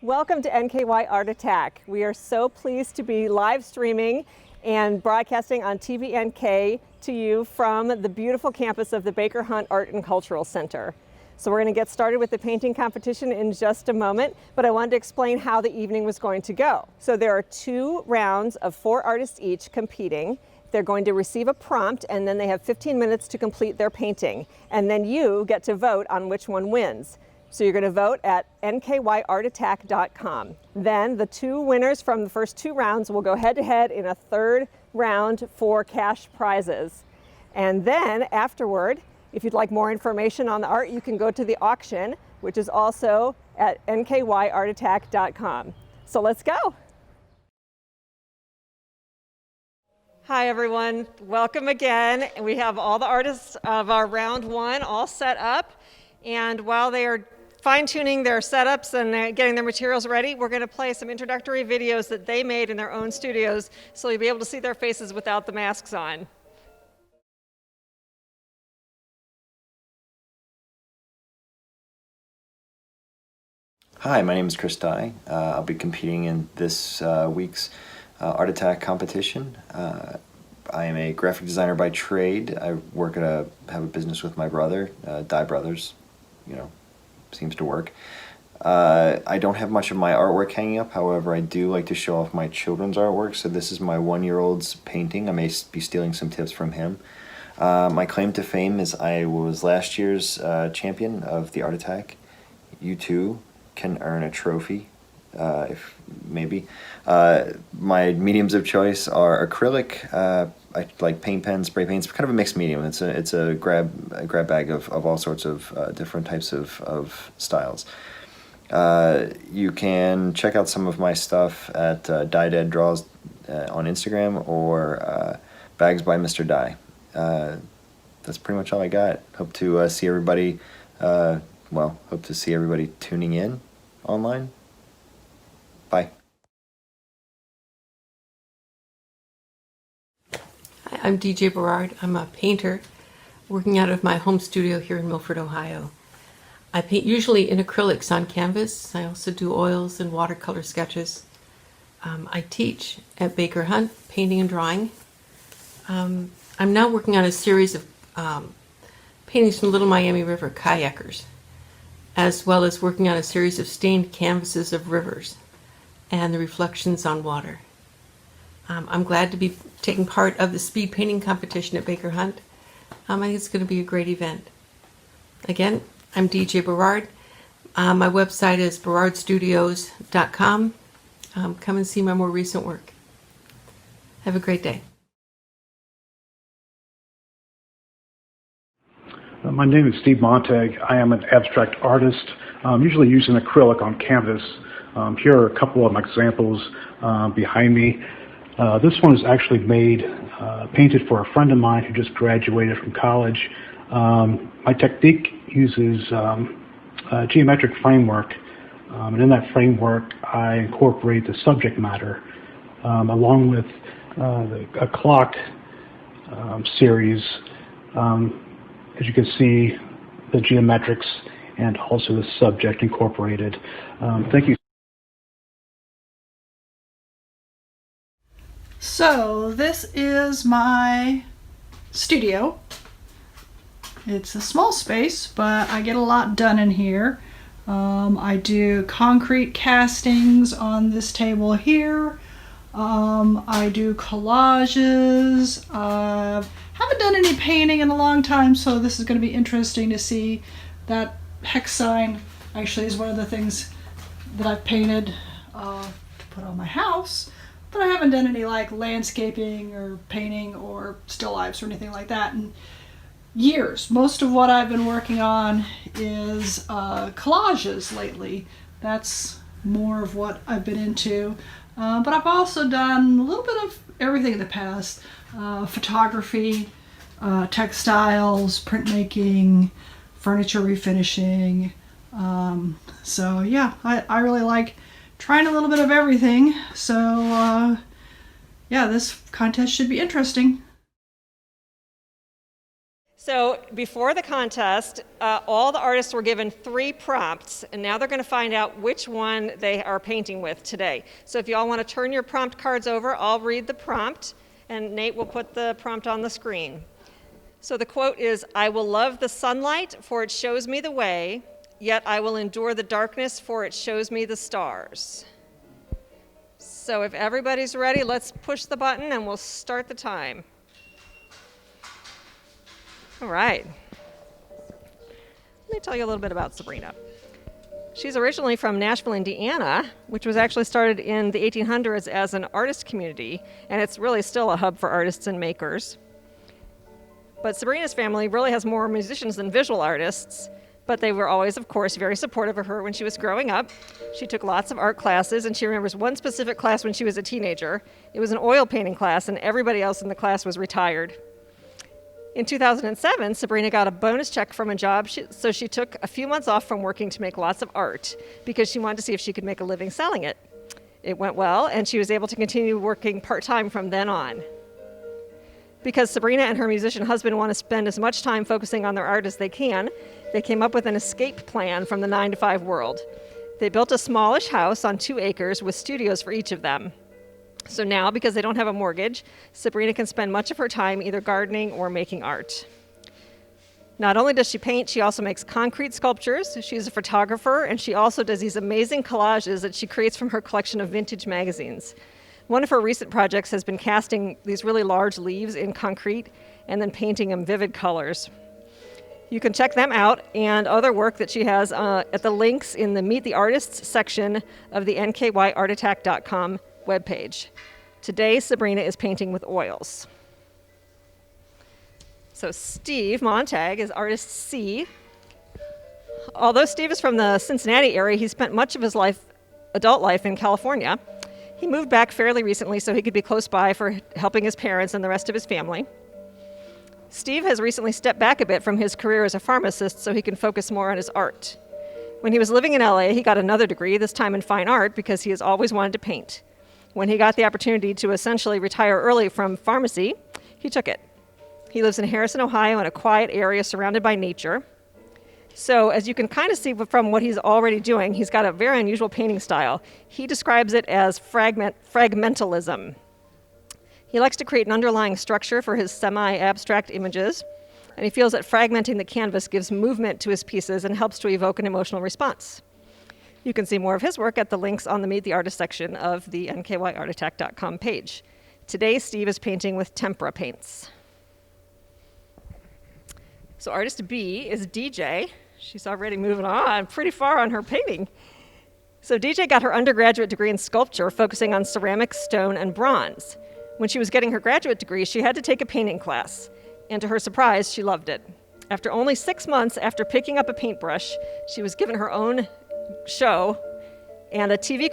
Welcome to NKY Art Attack. We are so pleased to be live streaming and broadcasting on TVNK to you from the beautiful campus of the Baker Hunt Art and Cultural Center. So we're going to get started with the painting competition in just a moment, but I wanted to explain how the evening was going to go. So there are 2 rounds of 4 artists each competing. They're going to receive a prompt and then they have 15 minutes to complete their painting. And then you get to vote on which one wins. So you're going to vote at nkyartattack.com. Then the 2 winners from the first 2 rounds will go head-to-head in a 3rd round for cash prizes. And then afterward, if you'd like more information on the art, you can go to the auction, which is also at nkyartattack.com. So let's go. Hi everyone, welcome again. We have all the artists of our round 1 all set up. And while they are fine-tuning their setups and getting their materials ready, we're going to play some introductory videos that they made in their own studios, so you'll be able to see their faces without the masks on. Hi, my name is Chris Dye. I'll be competing in this week's Art Attack competition. I am a graphic designer by trade. I have a business with my brother, Dye Brothers. You know, seems to work. I don't have much of my artwork hanging up, however I do like to show off my children's artwork, so this is my 1-year-old's painting. I may be stealing some tips from him. My claim to fame is I was last year's champion of the Art Attack. You too can earn a trophy, if maybe. My mediums of choice are acrylic, I like paint pens, spray paints, kind of a mixed medium. It's a grab bag of all sorts of different types of styles. You can check out some of my stuff at Dye Dad Draws on Instagram or Bags by Mr. Dye. That's pretty much all I got. Hope to see everybody. Hope to see everybody tuning in online. Bye. I'm DJ Berard. I'm a painter working out of my home studio here in Milford, Ohio. I paint usually in acrylics on canvas. I also do oils and watercolor sketches. I teach at Baker Hunt, painting and drawing. I'm now working on a series of paintings from Little Miami River kayakers, as well as working on a series of stained canvases of rivers and the reflections on water. I'm glad to be taking part of the speed painting competition at Baker Hunt. I think it's going to be a great event. Again, I'm DJ Berard. My website is berardstudios.com. Come and see my more recent work. Have a great day. My name is Steve Montag. I am an abstract artist, usually using acrylic on canvas. Here are a couple of examples behind me. This one is actually painted for a friend of mine who just graduated from college. My technique uses a geometric framework, and in that framework I incorporate the subject matter along with a clock series. As you can see, the geometrics and also the subject incorporated. Thank you. So this is my studio. It's a small space, but I get a lot done in here. I do concrete castings on this table here. I do collages. Haven't done any painting in a long time, so this is going to be interesting to see. That hex sign actually is one of the things that I've painted to put on my house, but I haven't done any like landscaping or painting or still lifes or anything like that in years. Most of what I've been working on is collages lately. That's more of what I've been into. But I've also done a little bit of everything in the past. Photography, textiles, printmaking, furniture refinishing. So yeah, I really like trying a little bit of everything. So yeah, this contest should be interesting. So before the contest, all the artists were given 3 prompts, and now they're going to find out which one they are painting with today. So if you all want to turn your prompt cards over, I'll read the prompt, and Nate will put the prompt on the screen. So the quote is, "I will love the sunlight, for it shows me the way, yet I will endure the darkness, for it shows me the stars." So if everybody's ready, let's push the button and we'll start the time. All right. Let me tell you a little bit about Sabrina. She's originally from Nashville, Indiana, which was actually started in the 1800s as an artist community, and it's really still a hub for artists and makers. But Sabrina's family really has more musicians than visual artists, but they were always, of course, very supportive of her when she was growing up. She took lots of art classes, and she remembers one specific class when she was a teenager. It was an oil painting class, and everybody else in the class was retired. In 2007, Sabrina got a bonus check from a job, so she took a few months off from working to make lots of art because she wanted to see if she could make a living selling it. It went well, and she was able to continue working part-time from then on. Because Sabrina and her musician husband want to spend as much time focusing on their art as they can, they came up with an escape plan from the 9-to-5 world. They built a smallish house on 2 acres with studios for each of them. So now, because they don't have a mortgage, Sabrina can spend much of her time either gardening or making art. Not only does she paint, she also makes concrete sculptures. She's a photographer, and she also does these amazing collages that she creates from her collection of vintage magazines. One of her recent projects has been casting these really large leaves in concrete and then painting them vivid colors. You can check them out and other work that she has at the links in the Meet the Artists section of the nkyartattack.com webpage. Today, Sabrina is painting with oils. So Steve Montag is artist C. Although Steve is from the Cincinnati area, he spent much of his adult life in California. He moved back fairly recently so he could be close by for helping his parents and the rest of his family. Steve has recently stepped back a bit from his career as a pharmacist so he can focus more on his art. When he was living in LA, he got another degree, this time in fine art, because he has always wanted to paint. When he got the opportunity to essentially retire early from pharmacy, he took it. He lives in Harrison, Ohio, in a quiet area surrounded by nature. So as you can kind of see from what he's already doing, he's got a very unusual painting style. He describes it as fragmentalism. He likes to create an underlying structure for his semi-abstract images, and he feels that fragmenting the canvas gives movement to his pieces and helps to evoke an emotional response. You can see more of his work at the links on the Meet the Artist section of the nkyartattack.com page. Today, Steve is painting with tempera paints. So artist B is DJ. She's already moving on pretty far on her painting. So DJ got her undergraduate degree in sculpture, focusing on ceramic, stone, and bronze. When she was getting her graduate degree, she had to take a painting class, and to her surprise, she loved it. After only 6 months after picking up a paintbrush, she was given her own show, and a TV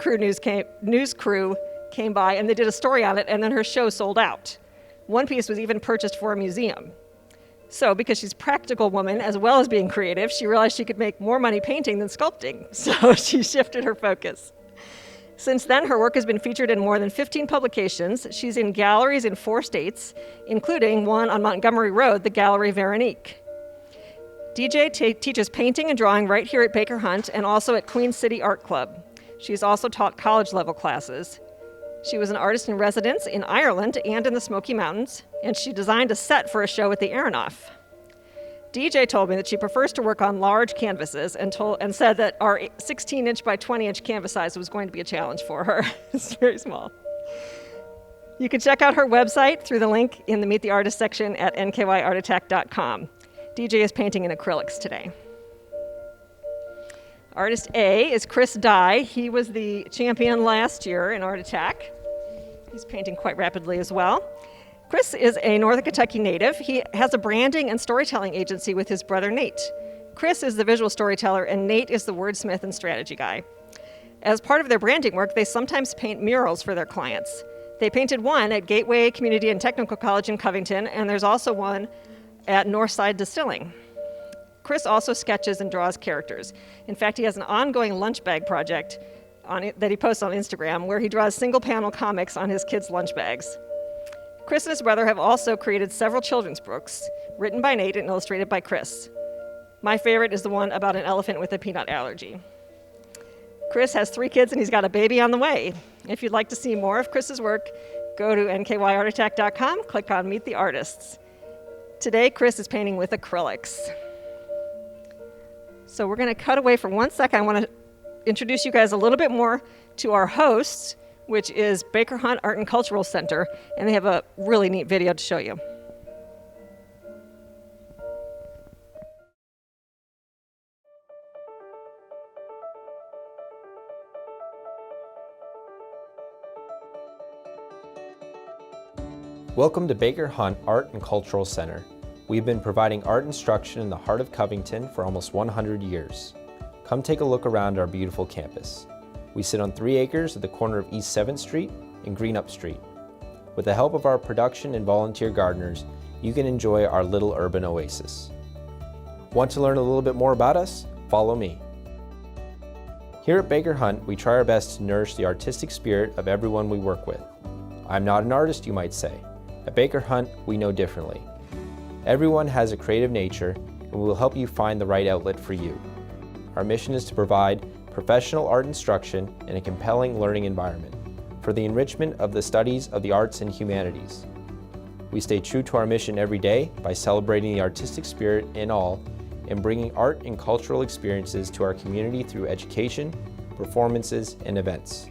news crew came by, and they did a story on it, and then her show sold out. One piece was even purchased for a museum. So, because she's a practical woman as well as being creative, she realized she could make more money painting than sculpting, so she shifted her focus. Since then, her work has been featured in more than 15 publications. She's in galleries in 4 states, including one on Montgomery Road, the Gallery Veronique. DJ teaches painting and drawing right here at Baker Hunt and also at Queen City Art Club. She's also taught college-level classes. She was an artist in residence in Ireland and in the Smoky Mountains, and she designed a set for a show at the Aronoff. DJ told me that she prefers to work on large canvases and said that our 16-inch by 20-inch canvas size was going to be a challenge for her. It's very small. You can check out her website through the link in the Meet the Artist section at nkyartattack.com. DJ is painting in acrylics today. Artist A is Chris Dye. He was the champion last year in Art Attack. He's painting quite rapidly as well. Chris is a Northern Kentucky native. He has a branding and storytelling agency with his brother Nate. Chris is the visual storyteller, and Nate is the wordsmith and strategy guy. As part of their branding work, they sometimes paint murals for their clients. They painted one at Gateway Community and Technical College in Covington, and there's also one at Northside Distilling. Chris also sketches and draws characters. In fact, he has an ongoing lunch bag project that he posts on Instagram where he draws single-panel comics on his kids' lunch bags. Chris and his brother have also created several children's books, written by Nate and illustrated by Chris. My favorite is the one about an elephant with a peanut allergy. Chris has 3 kids and he's got a baby on the way. If you'd like to see more of Chris's work, go to nkyartattack.com, click on Meet the Artists. Today, Chris is painting with acrylics. So we're going to cut away for 1 second. I want to introduce you guys a little bit more to our host, which is Baker Hunt Art and Cultural Center, and they have a really neat video to show you. Welcome to Baker Hunt Art and Cultural Center. We've been providing art instruction in the heart of Covington for almost 100 years. Come take a look around our beautiful campus. We sit on 3 acres at the corner of East 7th Street and Greenup Street. With the help of our production and volunteer gardeners, you can enjoy our little urban oasis. Want to learn a little bit more about us? Follow me. Here at Baker Hunt, we try our best to nourish the artistic spirit of everyone we work with. I'm not an artist, you might say. At Baker Hunt, we know differently. Everyone has a creative nature, and we will help you find the right outlet for you. Our mission is to provide professional art instruction in a compelling learning environment for the enrichment of the studies of the arts and humanities. We stay true to our mission every day by celebrating the artistic spirit in all and bringing art and cultural experiences to our community through education, performances, and events.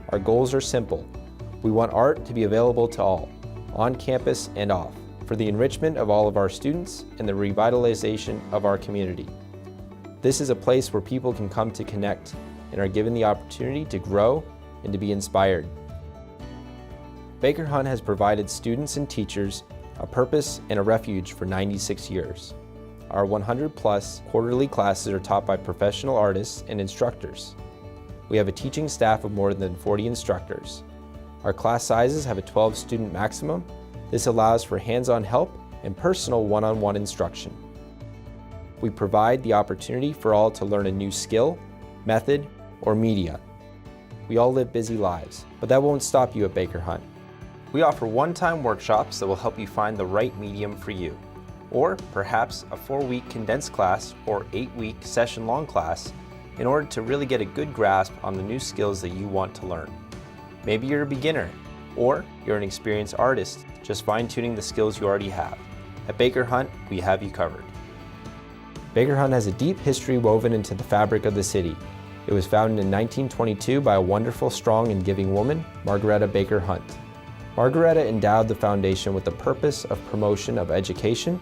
Our goals are simple. We want art to be available to all, on campus and off, for the enrichment of all of our students and the revitalization of our community. This is a place where people can come to connect and are given the opportunity to grow and to be inspired. Baker Hunt has provided students and teachers a purpose and a refuge for 96 years. Our 100-plus quarterly classes are taught by professional artists and instructors. We have a teaching staff of more than 40 instructors. Our class sizes have a 12-student maximum. This allows for hands-on help and personal one-on-one instruction. We provide the opportunity for all to learn a new skill, method, or media. We all live busy lives, but that won't stop you at Baker Hunt. We offer one-time workshops that will help you find the right medium for you, or perhaps a 4-week condensed class or 8-week session-long class in order to really get a good grasp on the new skills that you want to learn. Maybe you're a beginner, or you're an experienced artist, just fine-tuning the skills you already have. At Baker Hunt, we have you covered. Baker Hunt has a deep history woven into the fabric of the city. It was founded in 1922 by a wonderful, strong, and giving woman, Margaretta Baker Hunt. Margaretta endowed the foundation with the purpose of promotion of education,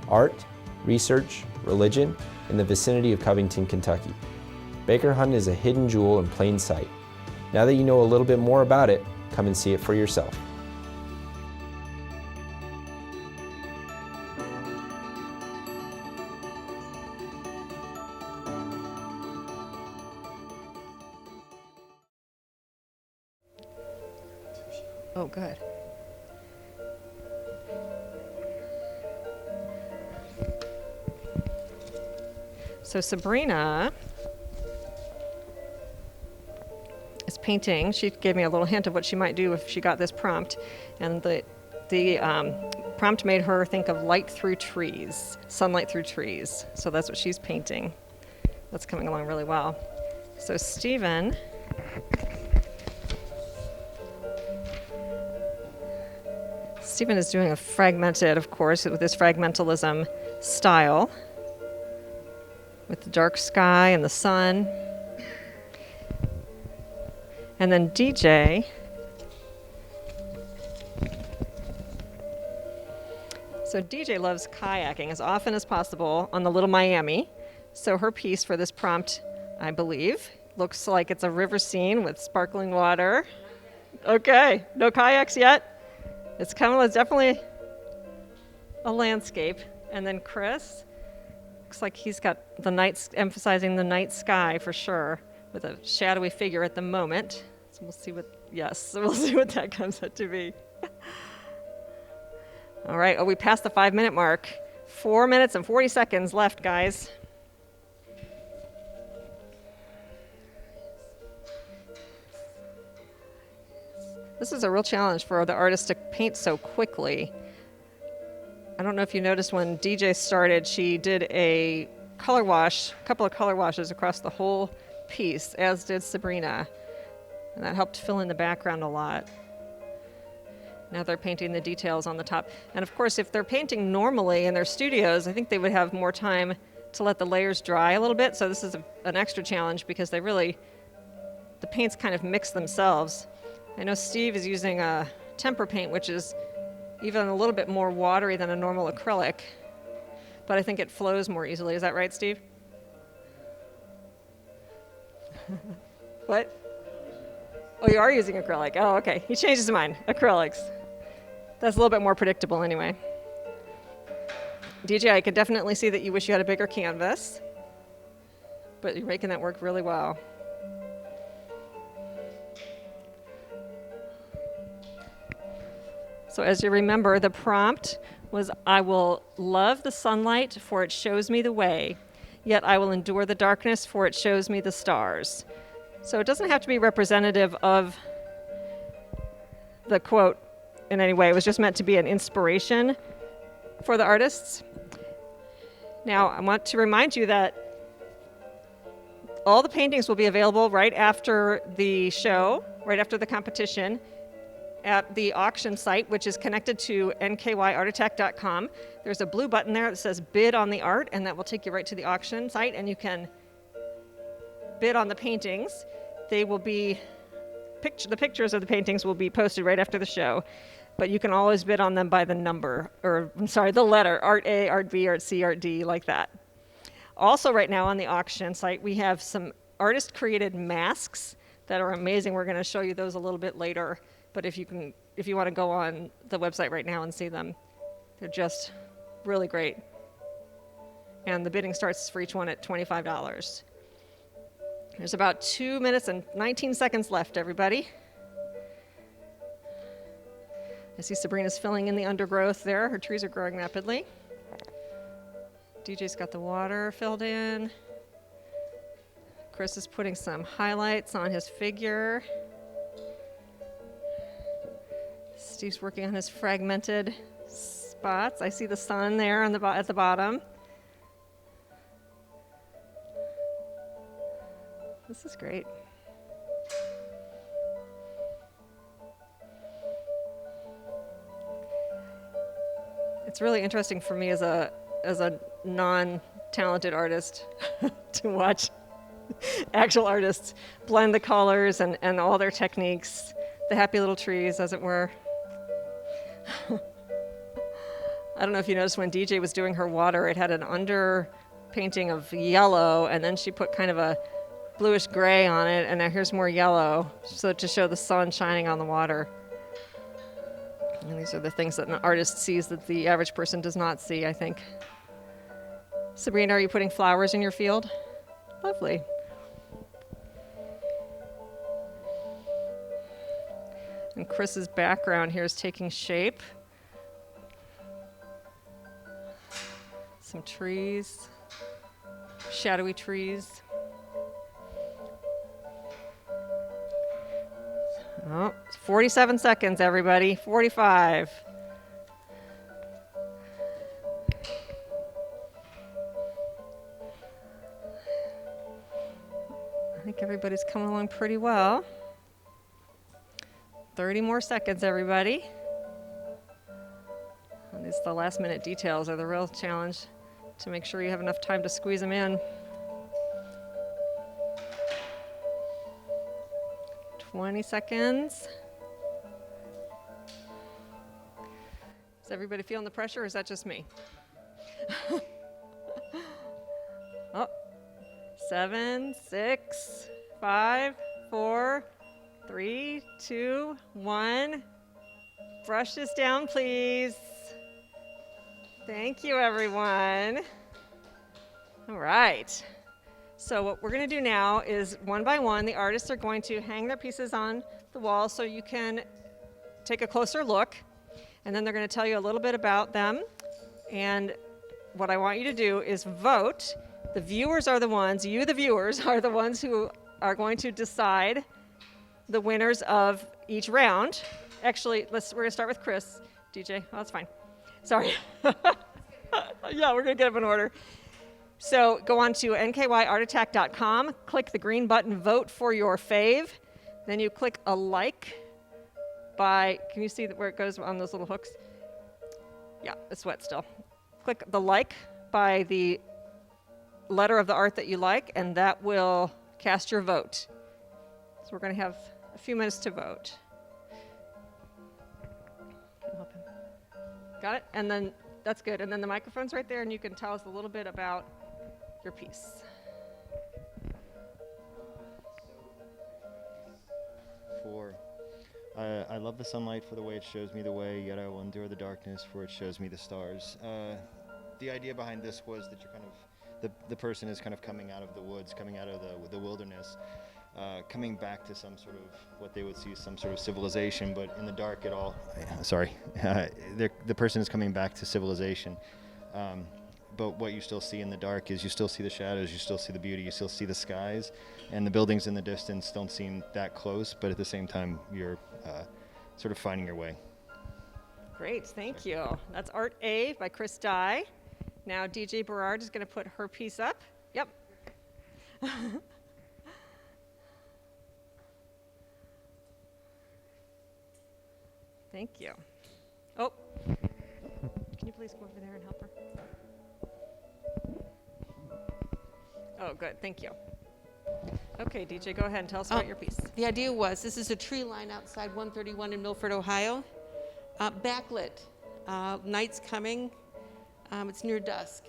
art, research, religion, in the vicinity of Covington, Kentucky. Baker Hunt is a hidden jewel in plain sight. Now that you know a little bit more about it, come and see it for yourself. Oh, good. So Sabrina is painting. She gave me a little hint of what she might do if she got this prompt, and the prompt made her think of light through trees, sunlight through trees. So that's what she's painting. That's coming along really well. So Stephen is doing a fragmented, of course, with this fragmentalism style, with the dark sky and the sun. And then DJ loves kayaking as often as possible on the Little Miami. So her piece for this prompt, I believe, looks like it's a river scene with sparkling water. Okay, no kayaks yet. It's definitely a landscape. And then Chris, looks like he's got the night, emphasizing the night sky for sure, with a shadowy figure at the moment. So we'll see what that comes out to be. All right, we passed the 5-minute mark. 4 minutes and 40 seconds left, guys. This is a real challenge for the artist to paint so quickly. I don't know if you noticed when DJ started, she did a color wash, a couple of color washes across the whole piece, as did Sabrina. And that helped fill in the background a lot. Now they're painting the details on the top. And of course, if they're painting normally in their studios, I think they would have more time to let the layers dry a little bit. So this is an extra challenge because the paints kind of mix themselves. I know Steve is using a tempera paint, which is even a little bit more watery than a normal acrylic, but I think it flows more easily. Is that right, Steve? What? Oh, you are using acrylic. Oh, okay. He changed his mind. Acrylics. That's a little bit more predictable anyway. DJ, I could definitely see that you wish you had a bigger canvas, but you're making that work really well. So as you remember, the prompt was, I will love the sunlight, for it shows me the way, yet I will endure the darkness, for it shows me the stars. So it doesn't have to be representative of the quote in any way. It was just meant to be an inspiration for the artists. Now, I want to remind you that all the paintings will be available right after the show, right after the competition, at the auction site, which is connected to nkyartattack.com. There's a blue button there that says bid on the art, and that will take you right to the auction site, and you can bid on the paintings. They will be, the pictures of the paintings will be posted right after the show, but you can always bid on them by the number, or I'm sorry, the letter, Art A, Art B, Art C, Art D, like that. Also right now on the auction site, we have some artist-created masks that are amazing. We're gonna show you those a little bit later. But if you want to go on the website right now and see them, they're just really great. And the bidding starts for each one at $25. There's about 2 minutes and 19 seconds left, everybody. I see Sabrina's filling in the undergrowth there. Her trees are growing rapidly. DJ's got the water filled in. Chris is putting some highlights on his figure. Steve's working on his fragmented spots. I see the sun there on at the bottom. This is great. It's really interesting for me as a non-talented artist to watch actual artists blend the colors and all their techniques, the happy little trees, as it were. I don't know if you noticed when DJ was doing her water, it had an under painting of yellow, and then she put kind of a bluish gray on it, and now here's more yellow, so to show the sun shining on the water. And these are the things that an artist sees that the average person does not see, I think. Sabrina, are you putting flowers in your field? Lovely. And Chris's background here is taking shape. Some trees, shadowy trees. Oh, 47 seconds, everybody. 45. I think everybody's coming along pretty well. 30 more seconds, everybody. And these the last minute details are the real challenge, to make sure you have enough time to squeeze them in. 20 seconds. Is everybody feeling the pressure, or is that just me? Oh, 7, 6, 5, 4, 3, 2, 1. Brush this down, please. Thank you, everyone. All right. So what we're going to do now is, one by one, the artists are going to hang their pieces on the wall so you can take a closer look. And then they're going to tell you a little bit about them. And what I want you to do is vote. The viewers are the ones, you the viewers, are the ones who are going to decide the winners of each round. Actually, we're gonna start with Chris. DJ, oh, that's fine. Sorry. Yeah, we're gonna get them in order. So go on to nkyartattack.com, click the green button, vote for your fave. Then you click a like by, can you see where it goes on those little hooks? Yeah, it's wet still. Click the like by the letter of the art that you like, and that will cast your vote. So we're going to have a few minutes to vote. Got it? And then that's good. And then the microphone's right there, and you can tell us a little bit about your piece. I love the sunlight for the way it shows me the way, yet I will endure the darkness for it shows me the stars. The idea behind this was that you're kind of, the person is kind of coming out of the woods, coming out of the wilderness, coming back to some sort of what they would see as some sort of civilization, but in the dark it all, the person is coming back to civilization. But what you still see in the dark is you still see the shadows, you still see the beauty, you still see the skies, and the buildings in the distance don't seem that close, but at the same time, you're sort of finding your way. Great, thank you. That's Art A by Chris Dye. Now DJ Berard is going to put her piece up. Yep. Thank you. Oh, can you please go over there and help her? Oh, good, thank you. Okay, DJ, go ahead and tell us about your piece. The idea was, this is a tree line outside 131 in Milford, Ohio. Backlit. Night's coming. It's near dusk.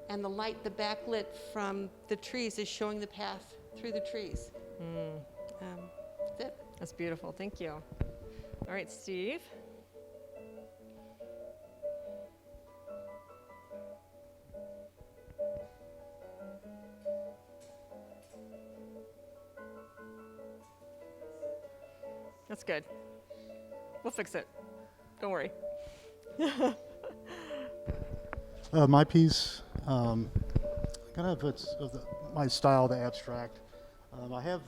And the light, the backlit from the trees is showing the path through the trees. That's it. That's beautiful, thank you. All right, Steve. That's good. We'll fix it. Don't worry. My piece, kind of my style, the abstract. I have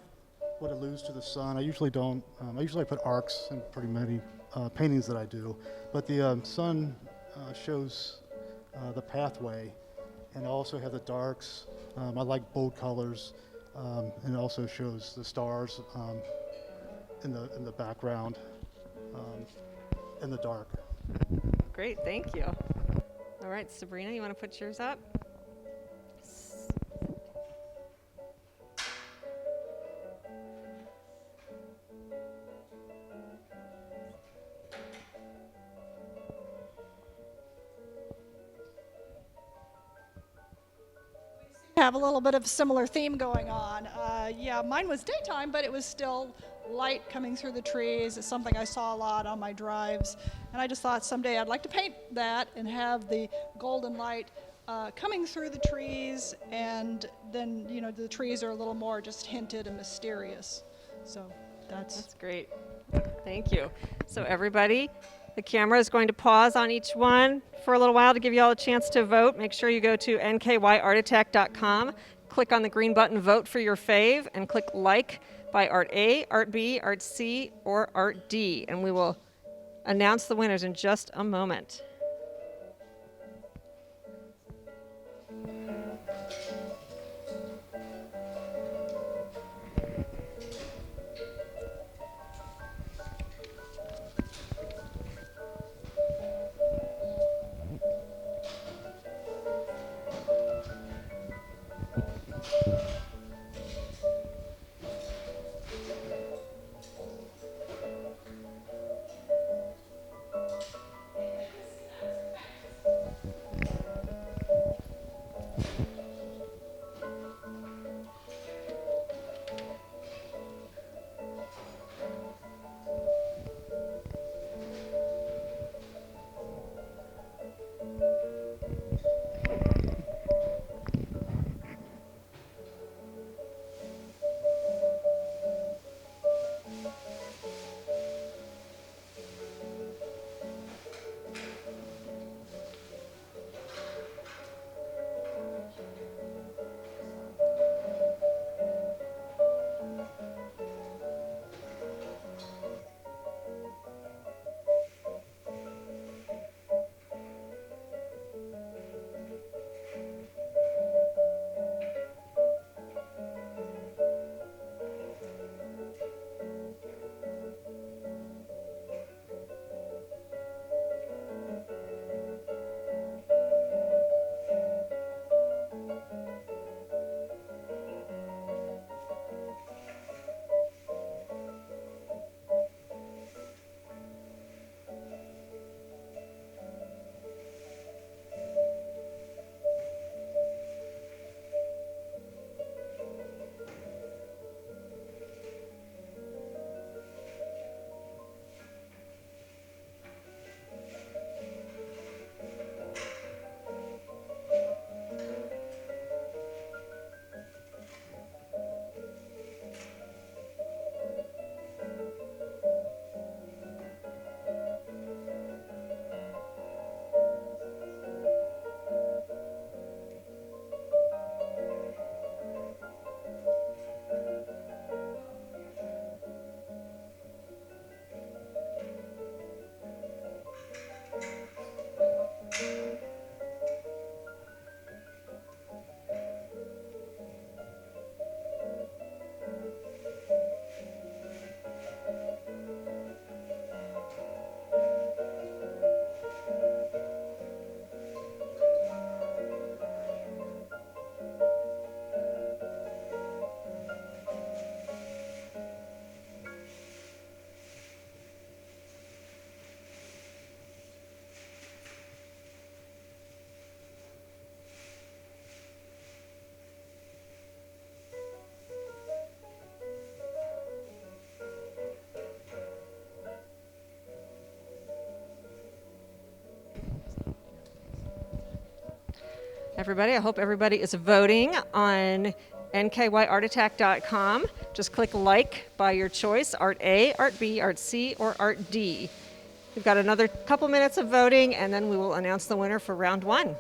what alludes to the sun. I usually don't. I usually put arcs in pretty many paintings that I do, but the sun shows the pathway, and I also have the darks. I like bold colors, and it also shows the stars in the background, in the dark. Great, thank you. All right, Sabrina, you want to put yours up? Have a little bit of a similar theme going on. Yeah, mine was daytime, but it was still light coming through the trees. It's something I saw a lot on my drives, and I just thought someday I'd like to paint that and have the golden light coming through the trees, and then the trees are a little more just hinted and mysterious. So that's great. Thank you. So everybody, the camera is going to pause on each one for a little while to give you all a chance to vote. Make sure you go to nkyartattack.com, click on the green button, vote for your fave, and click like by Art A, Art B, Art C, or Art D. And we will announce the winners in just a moment. Everybody, I hope everybody is voting on nkyartattack.com. Just click like by your choice, Art A, Art B, Art C, or Art D. We've got another couple minutes of voting, and then we will announce the winner for round 1.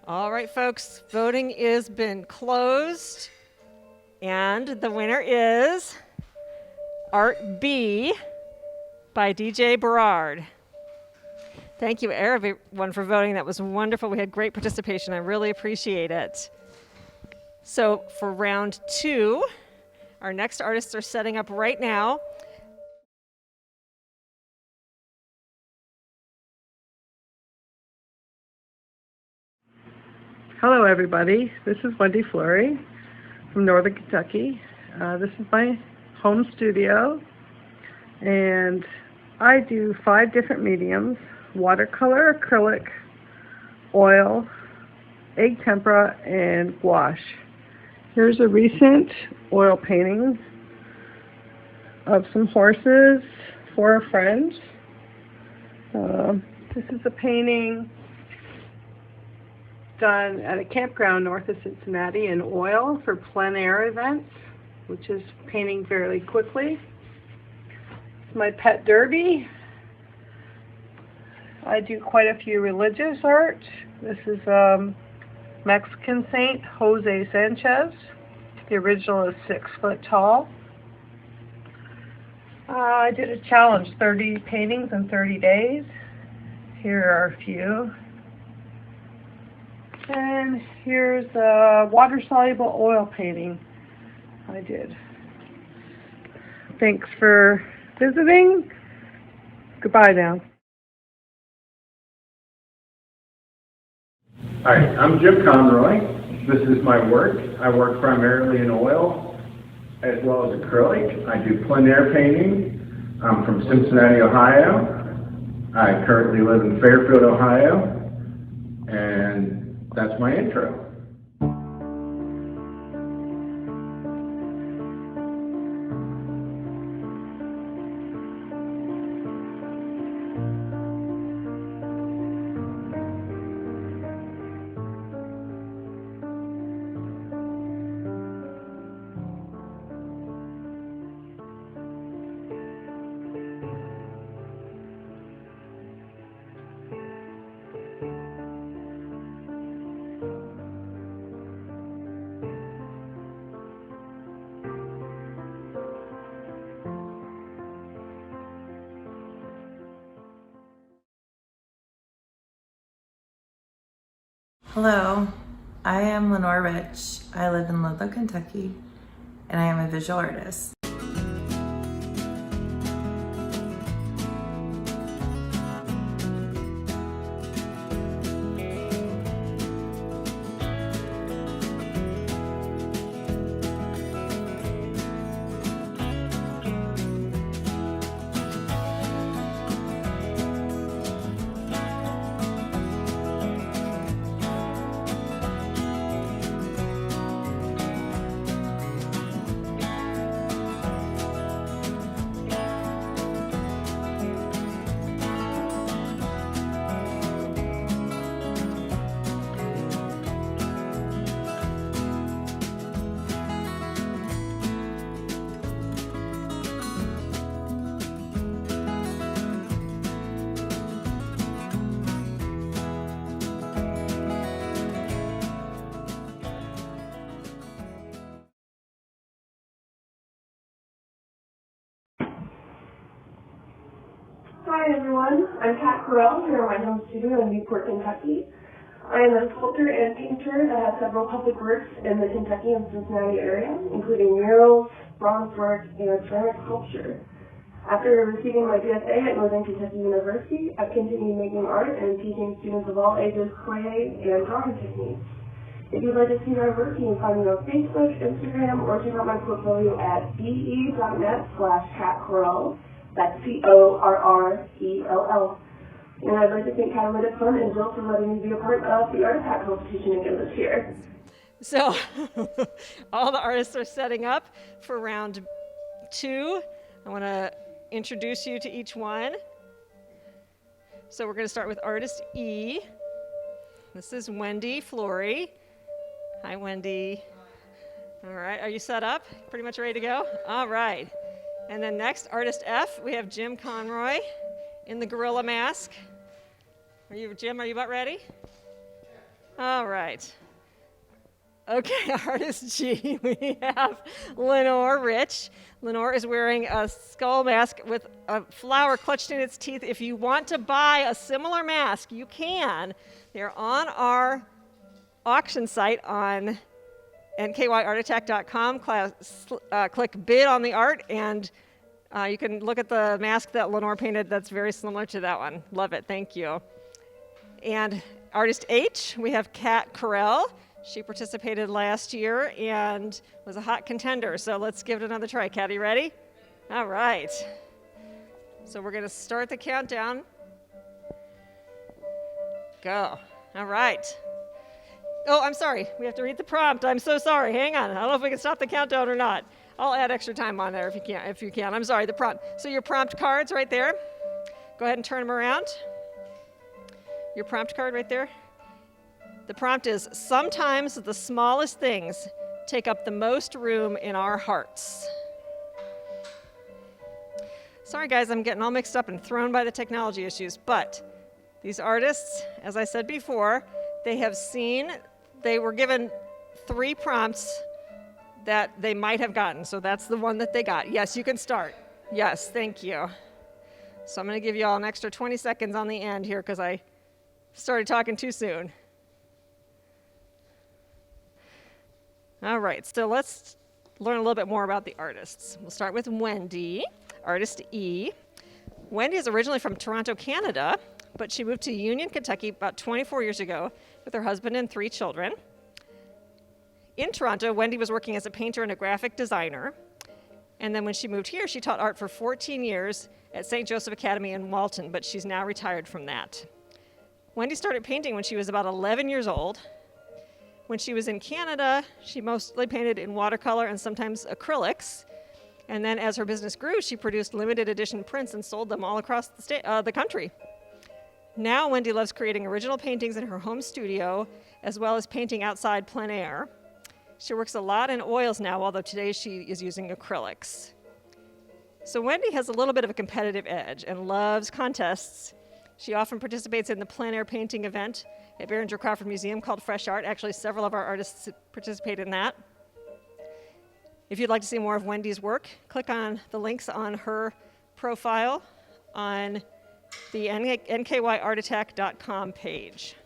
All right, folks, voting has been closed, and the winner is Art B by DJ Berard. Thank you, everyone, for voting. That was wonderful. We had great participation. I really appreciate it. So for round 2, our next artists are setting up right now. Hello, everybody. This is Wendy Fleury from Northern Kentucky. This is my home studio, and I do 5 different mediums: watercolor, acrylic, oil, egg tempera, and gouache. Here's a recent oil painting of some horses for a friend. This is a painting done at a campground north of Cincinnati in oil for plein air events, which is painting fairly quickly. It's my pet derby. I do quite a few religious art. This is Mexican saint Jose Sanchez. The original is 6 foot tall. I did a challenge, 30 paintings in 30 days. Here are a few. And here's a water-soluble oil painting I did. Thanks for visiting. Goodbye now. Hi, I'm Jim Conroy. This is my work. I work primarily in oil as well as acrylic. I do plein air painting. I'm from Cincinnati, Ohio. I currently live in Fairfield, Ohio. And that's my intro. Hello, I am Lenore Rich. I live in Ludlow, Kentucky, and I am a visual artist. Hi everyone, I'm Kat Carell here at my home studio in Newport, Kentucky. I am a sculptor and painter that has several public works in the Kentucky and Cincinnati area, including murals, bronze work, and ceramic sculpture. After receiving my BSA at Northern Kentucky University, I've continued making art and teaching students of all ages clay and drawing techniques. If you'd like to see my work, you can find me on Facebook, Instagram, or check out my portfolio at be.net/CatCarell. That's CORRELL. And I'd like to thank Catalytic Fun and Jill for letting me be a part of the Art Attack competition again this year. So all the artists are setting up for round 2. I want to introduce you to each one. So we're going to start with artist E. This is Wendy Flory. Hi, Wendy. All right, are you set up? Pretty much ready to go? All right. And then next, artist F, we have Jim Conroy in the gorilla mask. Jim, are you about ready? All right. Okay, artist G, we have Lenore Rich. Lenore is wearing a skull mask with a flower clutched in its teeth. If you want to buy a similar mask, you can. They're on our auction site on nkyartattack.com. Click bid on the art, and you can look at the mask that Lenore painted that's very similar to that one. Love it, thank you. And artist H, we have Kat Carell. She participated last year and was a hot contender, so let's give it another try. Kat, you ready? All right. So we're gonna start the countdown. Go. All right. Oh, I'm sorry. We have to read the prompt. I'm so sorry. Hang on. I don't know if we can stop the countdown or not. I'll add extra time on there if you can. I'm sorry. The prompt. So your prompt cards right there. Go ahead and turn them around. Your prompt card right there. The prompt is, sometimes the smallest things take up the most room in our hearts. Sorry guys, I'm getting all mixed up and thrown by the technology issues, but these artists, as I said before, they have seen they were given 3 prompts that they might have gotten, so that's the one that they got. Yes, you can start. Yes, thank you. So I'm going to give you all an extra 20 seconds on the end here because I started talking too soon. All right, so let's learn a little bit more about the artists. We'll start with Wendy, artist E. Wendy is originally from Toronto, Canada, but she moved to Union, Kentucky about 24 years ago with her husband and 3 children. In Toronto, Wendy was working as a painter and a graphic designer. And then when she moved here, she taught art for 14 years at St. Joseph Academy in Walton, but she's now retired from that. Wendy started painting when she was about 11 years old. When she was in Canada, she mostly painted in watercolor and sometimes acrylics. And then as her business grew, she produced limited edition prints and sold them all across the country. Now Wendy loves creating original paintings in her home studio, as well as painting outside plein air. She works a lot in oils now, although today she is using acrylics. So Wendy has a little bit of a competitive edge and loves contests. She often participates in the plein air painting event at Behringer Crawford Museum called Fresh Art. Actually, several of our artists participate in that. If you'd like to see more of Wendy's work, click on the links on her profile on the nkyartattack.com page.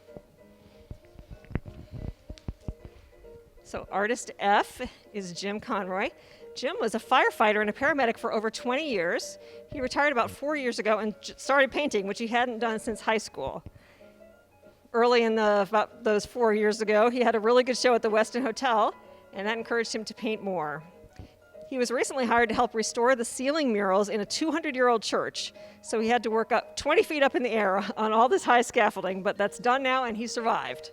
So artist F is Jim Conroy. Jim was a firefighter and a paramedic for over 20 years. He retired about 4 years ago and started painting, which he hadn't done since high school. Early in about those 4 years ago, he had a really good show at the Westin Hotel, and that encouraged him to paint more. He was recently hired to help restore the ceiling murals in a 200-year-old church, so he had to work up 20 feet up in the air on all this high scaffolding, but that's done now, and he survived.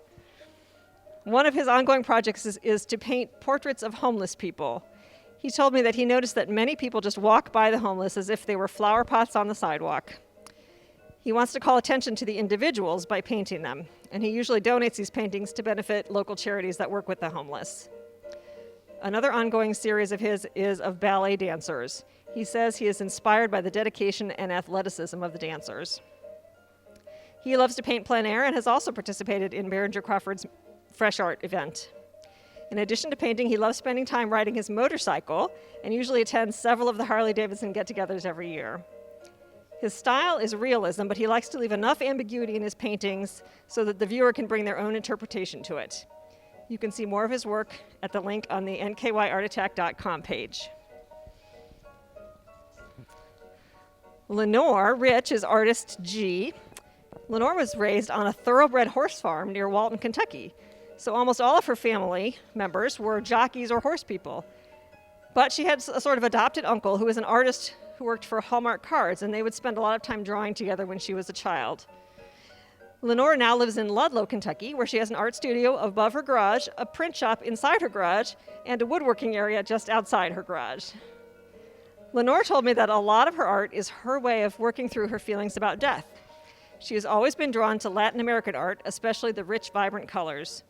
One of his ongoing projects is to paint portraits of homeless people. He told me that he noticed that many people just walk by the homeless as if they were flower pots on the sidewalk. He wants to call attention to the individuals by painting them, and he usually donates these paintings to benefit local charities that work with the homeless. Another ongoing series of his is of ballet dancers. He says he is inspired by the dedication and athleticism of the dancers. He loves to paint plein air and has also participated in Behringer Crawford's Fresh Art event. In addition to painting, he loves spending time riding his motorcycle and usually attends several of the Harley-Davidson get-togethers every year. His style is realism, but he likes to leave enough ambiguity in his paintings so that the viewer can bring their own interpretation to it. You can see more of his work at the link on the nkyartattack.com page. Lenore Rich is artist G. Lenore was raised on a thoroughbred horse farm near Walton, Kentucky. So almost all of her family members were jockeys or horse people. But she had a sort of adopted uncle who was an artist who worked for Hallmark Cards, and they would spend a lot of time drawing together when she was a child. Lenore now lives in Ludlow, Kentucky, where she has an art studio above her garage, a print shop inside her garage, and a woodworking area just outside her garage. Lenore told me that a lot of her art is her way of working through her feelings about death. She has always been drawn to Latin American art, especially the rich, vibrant colors.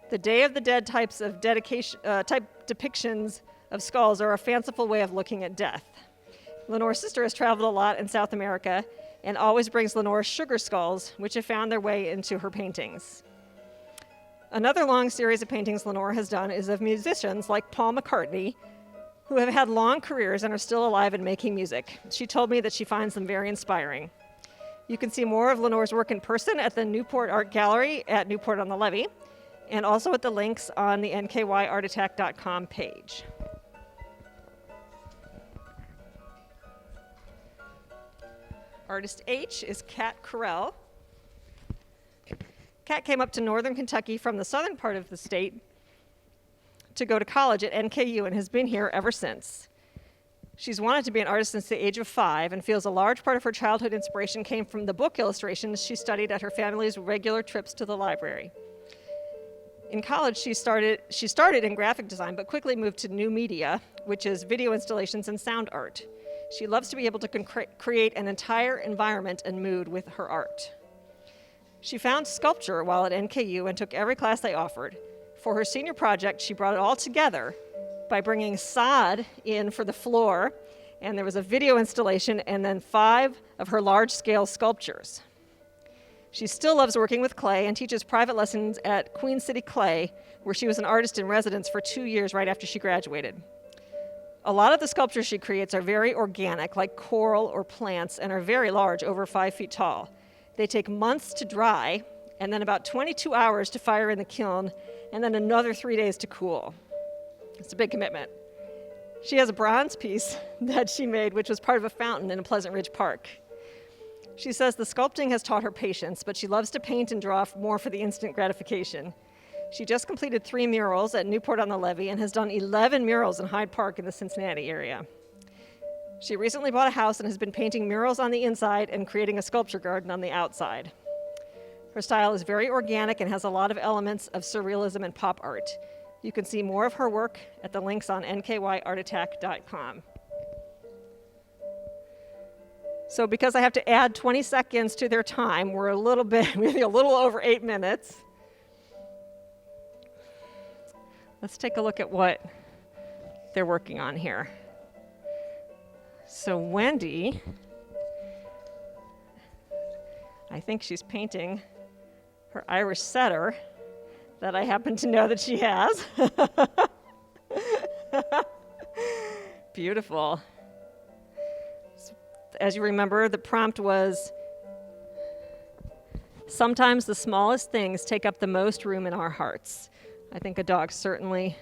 The Day of the Dead type depictions of skulls are a fanciful way of looking at death. Lenore's sister has traveled a lot in South America and always brings Lenore sugar skulls, which have found their way into her paintings. Another long series of paintings Lenore has done is of musicians like Paul McCartney, who have had long careers and are still alive and making music. She told me that she finds them very inspiring. You can see more of Lenore's work in person at the Newport Art Gallery at Newport on the Levee, and also at the links on the nkyartattack.com page. Artist H is Kat Carell. Kat came up to northern Kentucky from the southern part of the state to go to college at NKU and has been here ever since. She's wanted to be an artist since the age of 5 and feels a large part of her childhood inspiration came from the book illustrations she studied at her family's regular trips to the library. In college, she started in graphic design, but quickly moved to new media, which is video installations and sound art. She loves to be able to create an entire environment and mood with her art. She found sculpture while at NKU and took every class they offered. For her senior project, she brought it all together by bringing sod in for the floor, and there was a video installation and then 5 of her large-scale sculptures. She still loves working with clay and teaches private lessons at Queen City Clay, where she was an artist in residence for 2 years right after she graduated. A lot of the sculptures she creates are very organic, like coral or plants, and are very large, over 5 feet tall. They take months to dry, and then about 22 hours to fire in the kiln, and then another 3 days to cool. It's a big commitment. She has a bronze piece that she made, which was part of a fountain in a Pleasant Ridge Park. She says the sculpting has taught her patience, but she loves to paint and draw more for the instant gratification. She just completed 3 murals at Newport on the Levee and has done 11 murals in Hyde Park in the Cincinnati area. She recently bought a house and has been painting murals on the inside and creating a sculpture garden on the outside. Her style is very organic and has a lot of elements of surrealism and pop art. You can see more of her work at the links on nkyartattack.com. So because I have to add 20 seconds to their time, we're a little over 8 minutes. Let's take a look at what they're working on here. So Wendy, I think she's painting her Irish setter that I happen to know that she has. Beautiful. As you remember, the prompt was, sometimes the smallest things take up the most room in our hearts. I think a dog certainly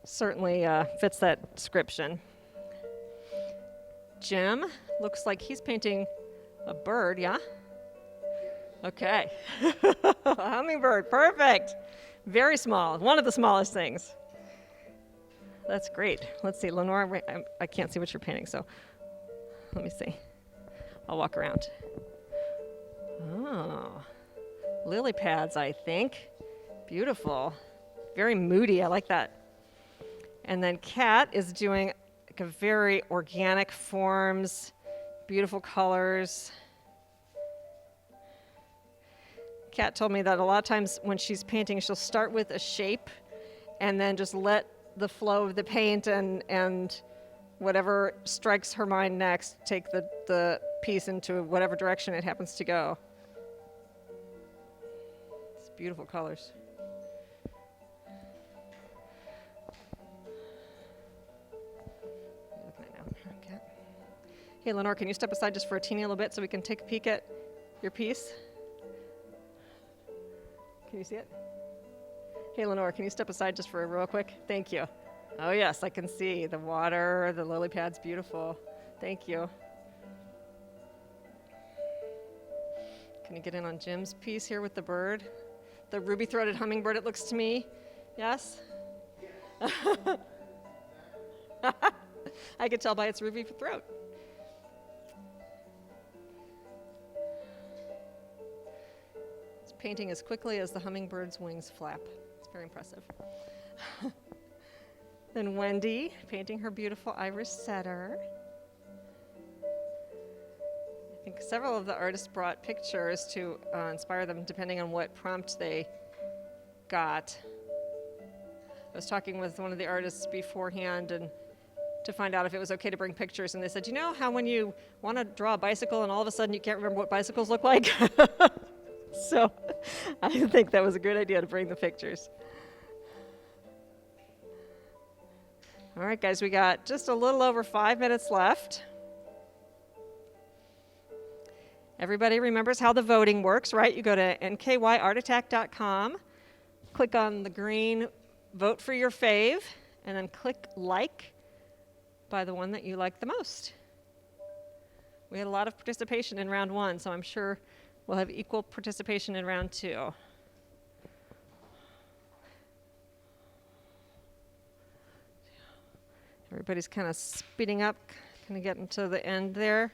fits that description. Jim looks like he's painting a bird, yeah? Okay. A hummingbird, perfect. Very small, one of the smallest things. That's great. Let's see, Lenore, I can't see what you're painting, so let me see. I'll walk around. Oh, lily pads, I think. Beautiful. Very moody, I like that. And then Kat is doing like a very organic forms, beautiful colors. Kat told me that a lot of times when she's painting, she'll start with a shape and then just let the flow of the paint and whatever strikes her mind next, take the piece into whatever direction it happens to go. It's beautiful colors. Hey, Lenore, can you step aside just for a teeny little bit so we can take a peek at your piece? Can you see it? Hey, Lenore, can you step aside just for a real quick? Thank you. Oh, yes, I can see the water, the lily pads, beautiful. Thank you. Can you get in on Jim's piece here with the bird? The ruby-throated hummingbird, it looks to me. Yes? I could tell by its ruby throat. It's painting as quickly as the hummingbird's wings flap. It's very impressive. Then Wendy, painting her beautiful Irish setter. I think several of the artists brought pictures to inspire them depending on what prompt they got. I was talking with one of the artists beforehand and to find out if it was okay to bring pictures, and they said, you know how when you want to draw a bicycle and all of a sudden you can't remember what bicycles look like? So I think that was a good idea to bring the pictures. All right, guys, we got just a little over 5 minutes left. Everybody remembers how the voting works, right? You go to nkyartattack.com, click on the green vote for your fave, and then click like by the one that you like the most. We had a lot of participation in round 1, so I'm sure we'll have equal participation in round 2. Everybody's kind of speeding up, kind of getting to the end there.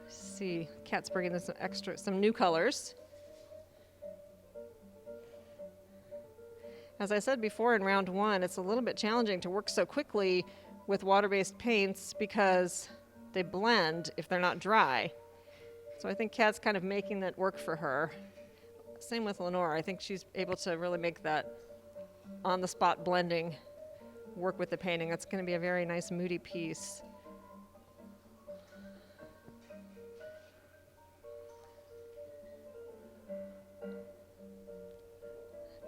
See, Kat's bringing in some new colors. As I said before in round 1, it's a little bit challenging to work so quickly with water-based paints because they blend if they're not dry. So I think Kat's kind of making that work for her. Same with Lenore. I think she's able to really make that on-the-spot blending work with the painting. That's going to be a very nice moody piece.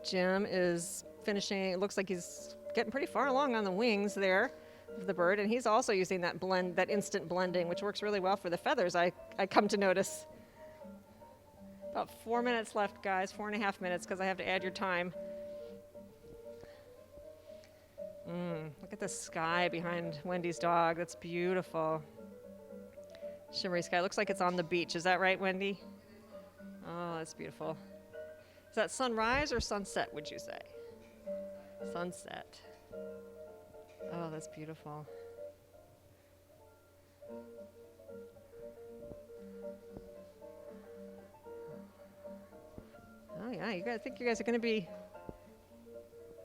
Jim is finishing, it looks like he's getting pretty far along on the wings there of the bird, and he's also using that blend, that instant blending, which works really well for the feathers, I come to notice. About 4 minutes left, guys, 4.5 minutes, because I have to add your time. Look at the sky behind Wendy's dog. That's beautiful. Shimmery sky. Looks like it's on the beach. Is that right, Wendy? Oh, that's beautiful. Is that sunrise or sunset, would you say? Sunset. Oh, that's beautiful. Oh yeah, I think you guys are going to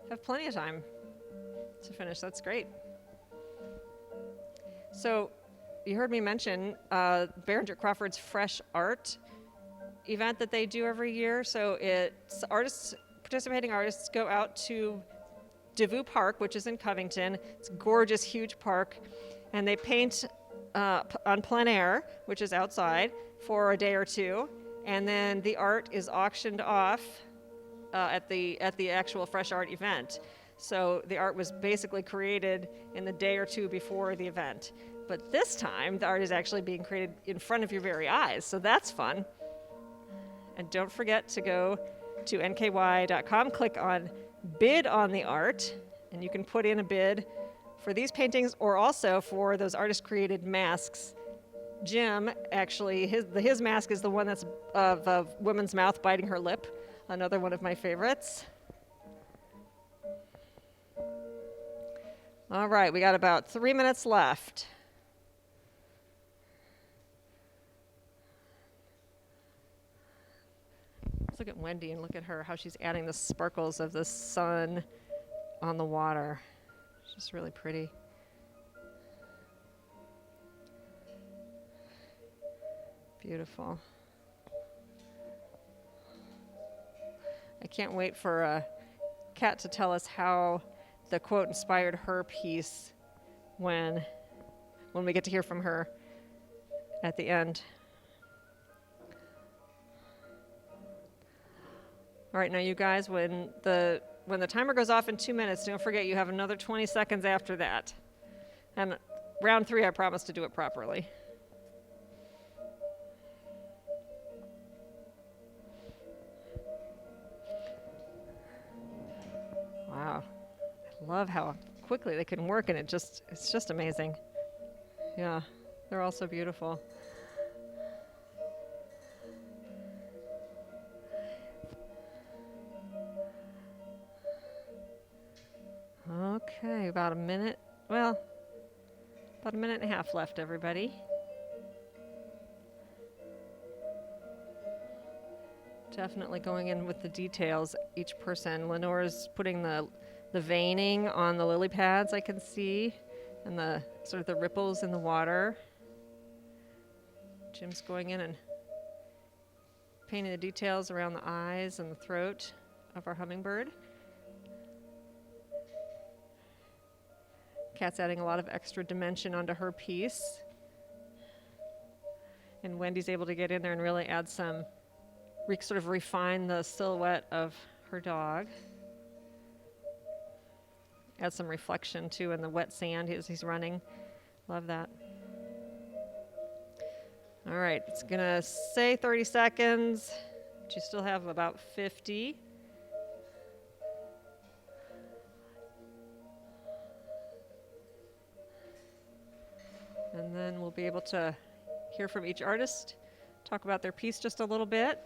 have plenty of time to finish. That's great. So, you heard me mention Behringer Crawford's Fresh Art event that they do every year. So it's participating artists go out to Devou Park, which is in Covington. It's a gorgeous, huge park, and they paint on plein air, which is outside, for a day or two, and then the art is auctioned off at the actual Fresh Art event. So the art was basically created in the day or two before the event. But this time, the art is actually being created in front of your very eyes, so that's fun. And don't forget to go to nky.com, click on Bid on the Art, and you can put in a bid for these paintings or also for those artist-created masks. Jim, actually, his mask is the one that's of a woman's mouth biting her lip, another one of my favorites. All right, we got about 3 minutes left. Let's look at Wendy and look at her, how she's adding the sparkles of the sun on the water. It's just really pretty. Beautiful. I can't wait for Kat to tell us how the quote inspired her piece when we get to hear from her at the end. All right, now you guys, when the timer goes off in 2 minutes, don't forget you have another 20 seconds after that. And round 3, I promise to do it properly. Wow. I love how quickly they can work, and it's just amazing. Yeah, they're all so beautiful. Okay, about a minute and a half left, everybody. Definitely going in with the details, each person. Lenore's putting the veining on the lily pads, I can see, and the sort of the ripples in the water. Jim's going in and painting the details around the eyes and the throat of our hummingbird. Kat's adding a lot of extra dimension onto her piece. And Wendy's able to get in there and really add some, sort of refine the silhouette of her dog. Add some reflection too in the wet sand as he's running. Love that. All right, it's gonna say 30 seconds, but you still have about 50. And then we'll be able to hear from each artist, talk about their piece just a little bit.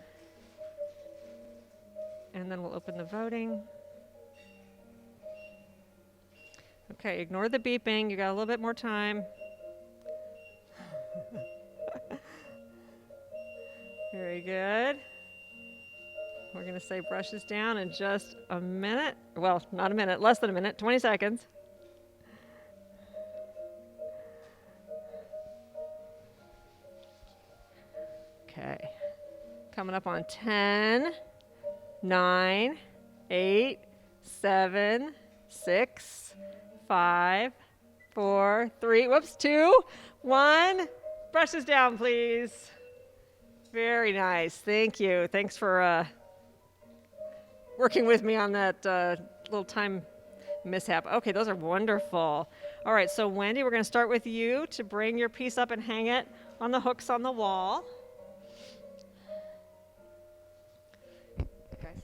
And then we'll open the voting. Okay, ignore the beeping. You got a little bit more time. Very good. We're going to say brushes down in just a minute. Well, not a minute, less than a minute, 20 seconds. Okay. Coming up on 10, 9, 8, 7, 6, 5, 4, 3, 2, 1. Brushes down, please. Very nice. Thank you. Thanks for working with me on that little time mishap. Okay, those are wonderful. All right, so Wendy, we're going to start with you to bring your piece up and hang it on the hooks on the wall. Guys.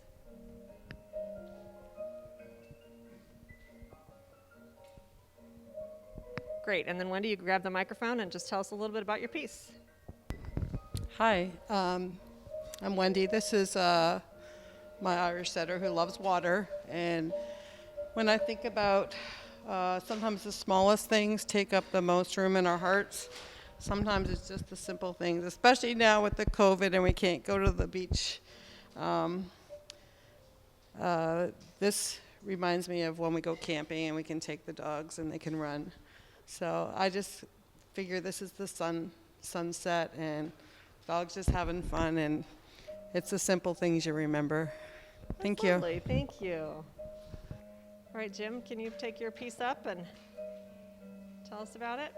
Great, and then Wendy, you grab the microphone and just tell us a little bit about your piece. Hi, I'm Wendy. This is my Irish setter who loves water. And when I think about sometimes the smallest things take up the most room in our hearts, sometimes it's just the simple things, especially now with the COVID and we can't go to the beach. This reminds me of when we go camping and we can take the dogs and they can run. So I just figure this is the sunset and dogs just having fun, and it's the simple things you remember. Thank you. Lovely. Thank you. All right, Jim, can you take your piece up and tell us about it?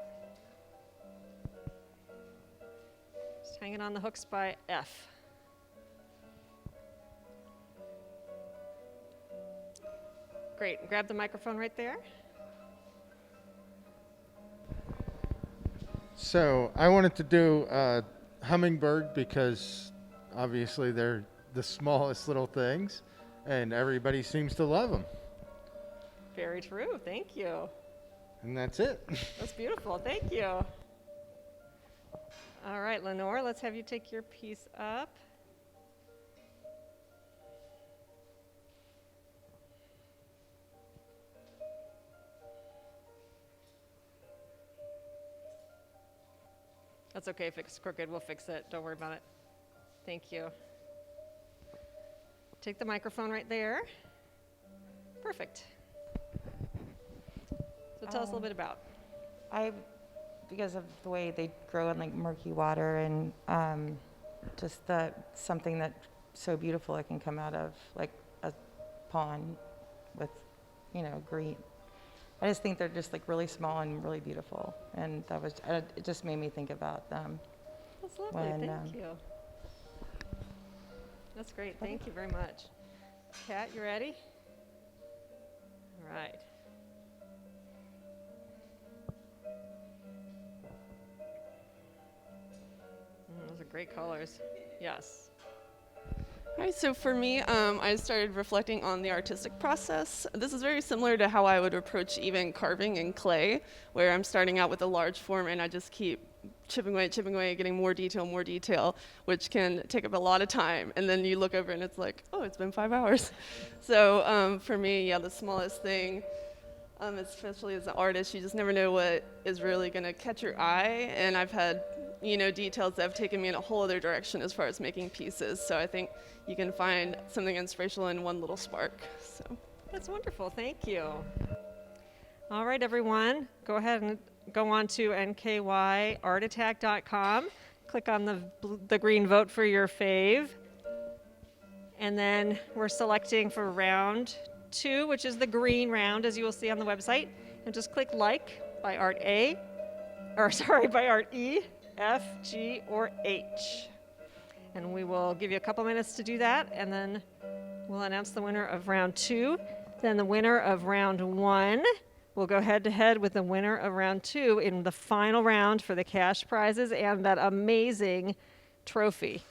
Just hanging on the hooks by F. Great. Grab the microphone right there. So I wanted to do a hummingbird because obviously they're the smallest little things and everybody seems to love them. Very true. Thank you. And that's it. That's beautiful. Thank you. All right, Lenore, let's have you take your piece up. That's okay if it's crooked, we'll fix it. Don't worry about it. Thank you. Take the microphone right there. Perfect. So tell us a little bit about. Because of the way they grow in like murky water and just something that's so beautiful it can come out of like a pond with, green. I just think they're just like really small and really beautiful, and it just made me think about them. That's lovely. Thank you. That's great. Thank you very much. Kat, you ready? All right. Those are great colors. Yes. All right, so for me, I started reflecting on the artistic process. This is very similar to how I would approach even carving in clay, where I'm starting out with a large form and I just keep chipping away, getting more detail, which can take up a lot of time. And then you look over and it's like, oh, it's been 5 hours. So for me, the smallest thing, especially as an artist, you just never know what is really going to catch your eye. And I've had details that have taken me in a whole other direction as far as making pieces. So I think you can find something inspirational in one little spark. So that's wonderful. Thank you. All right, everyone, go ahead and go on to nkyartattack.com. Click on the green vote for your fave. And then we're selecting for round 2, which is the green round, as you will see on the website. And just click like by Art by Art E, F, G, or H. And we will give you a couple minutes to do that, and then we'll announce the winner of round 2. Then the winner of round 1 will go head-to-head with the winner of round 2 in the final round for the cash prizes and that amazing trophy.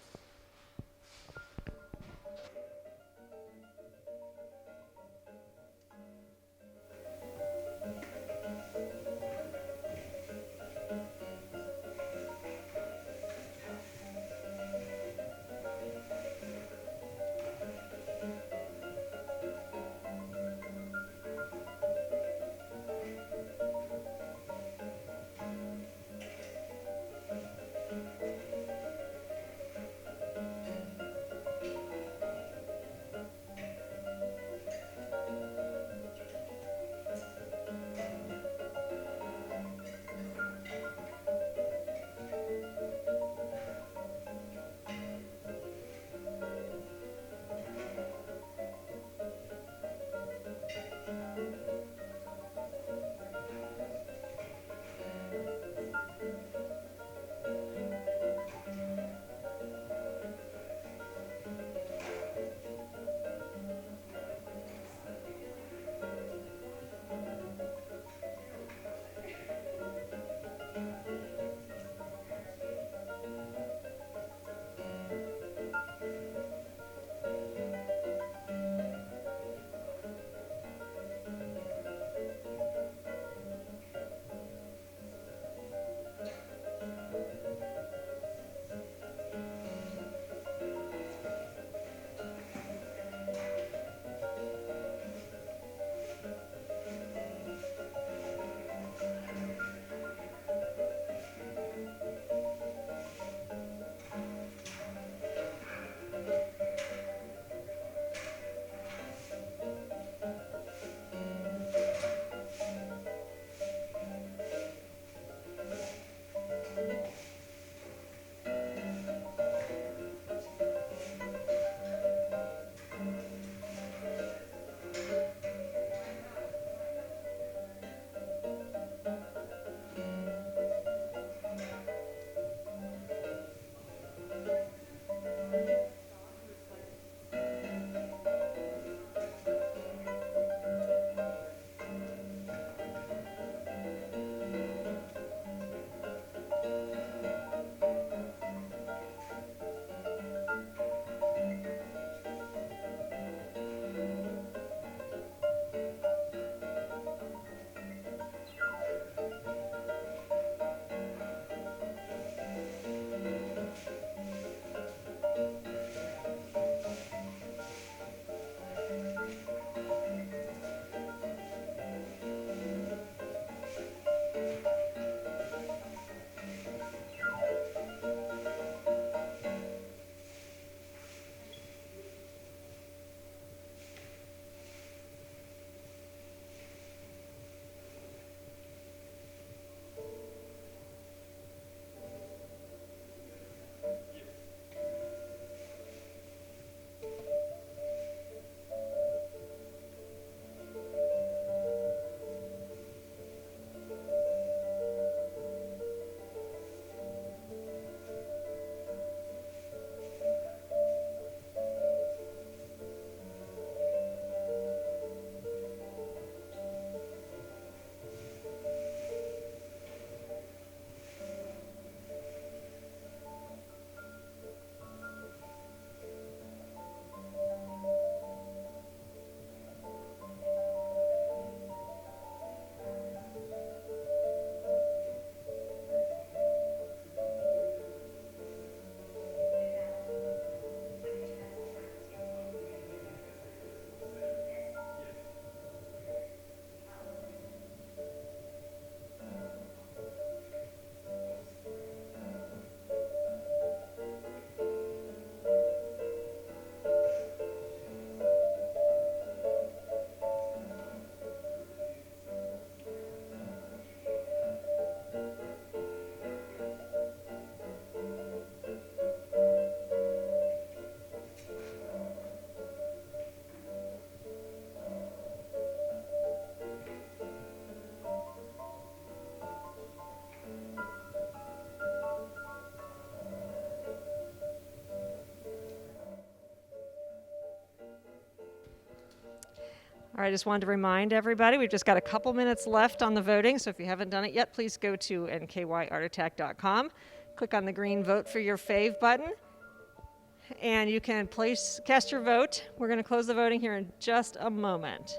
All right, I just wanted to remind everybody, we've just got a couple minutes left on the voting, so if you haven't done it yet, please go to nkyartattack.com, click on the green Vote for Your Fave button, and you can cast your vote. We're going to close the voting here in just a moment.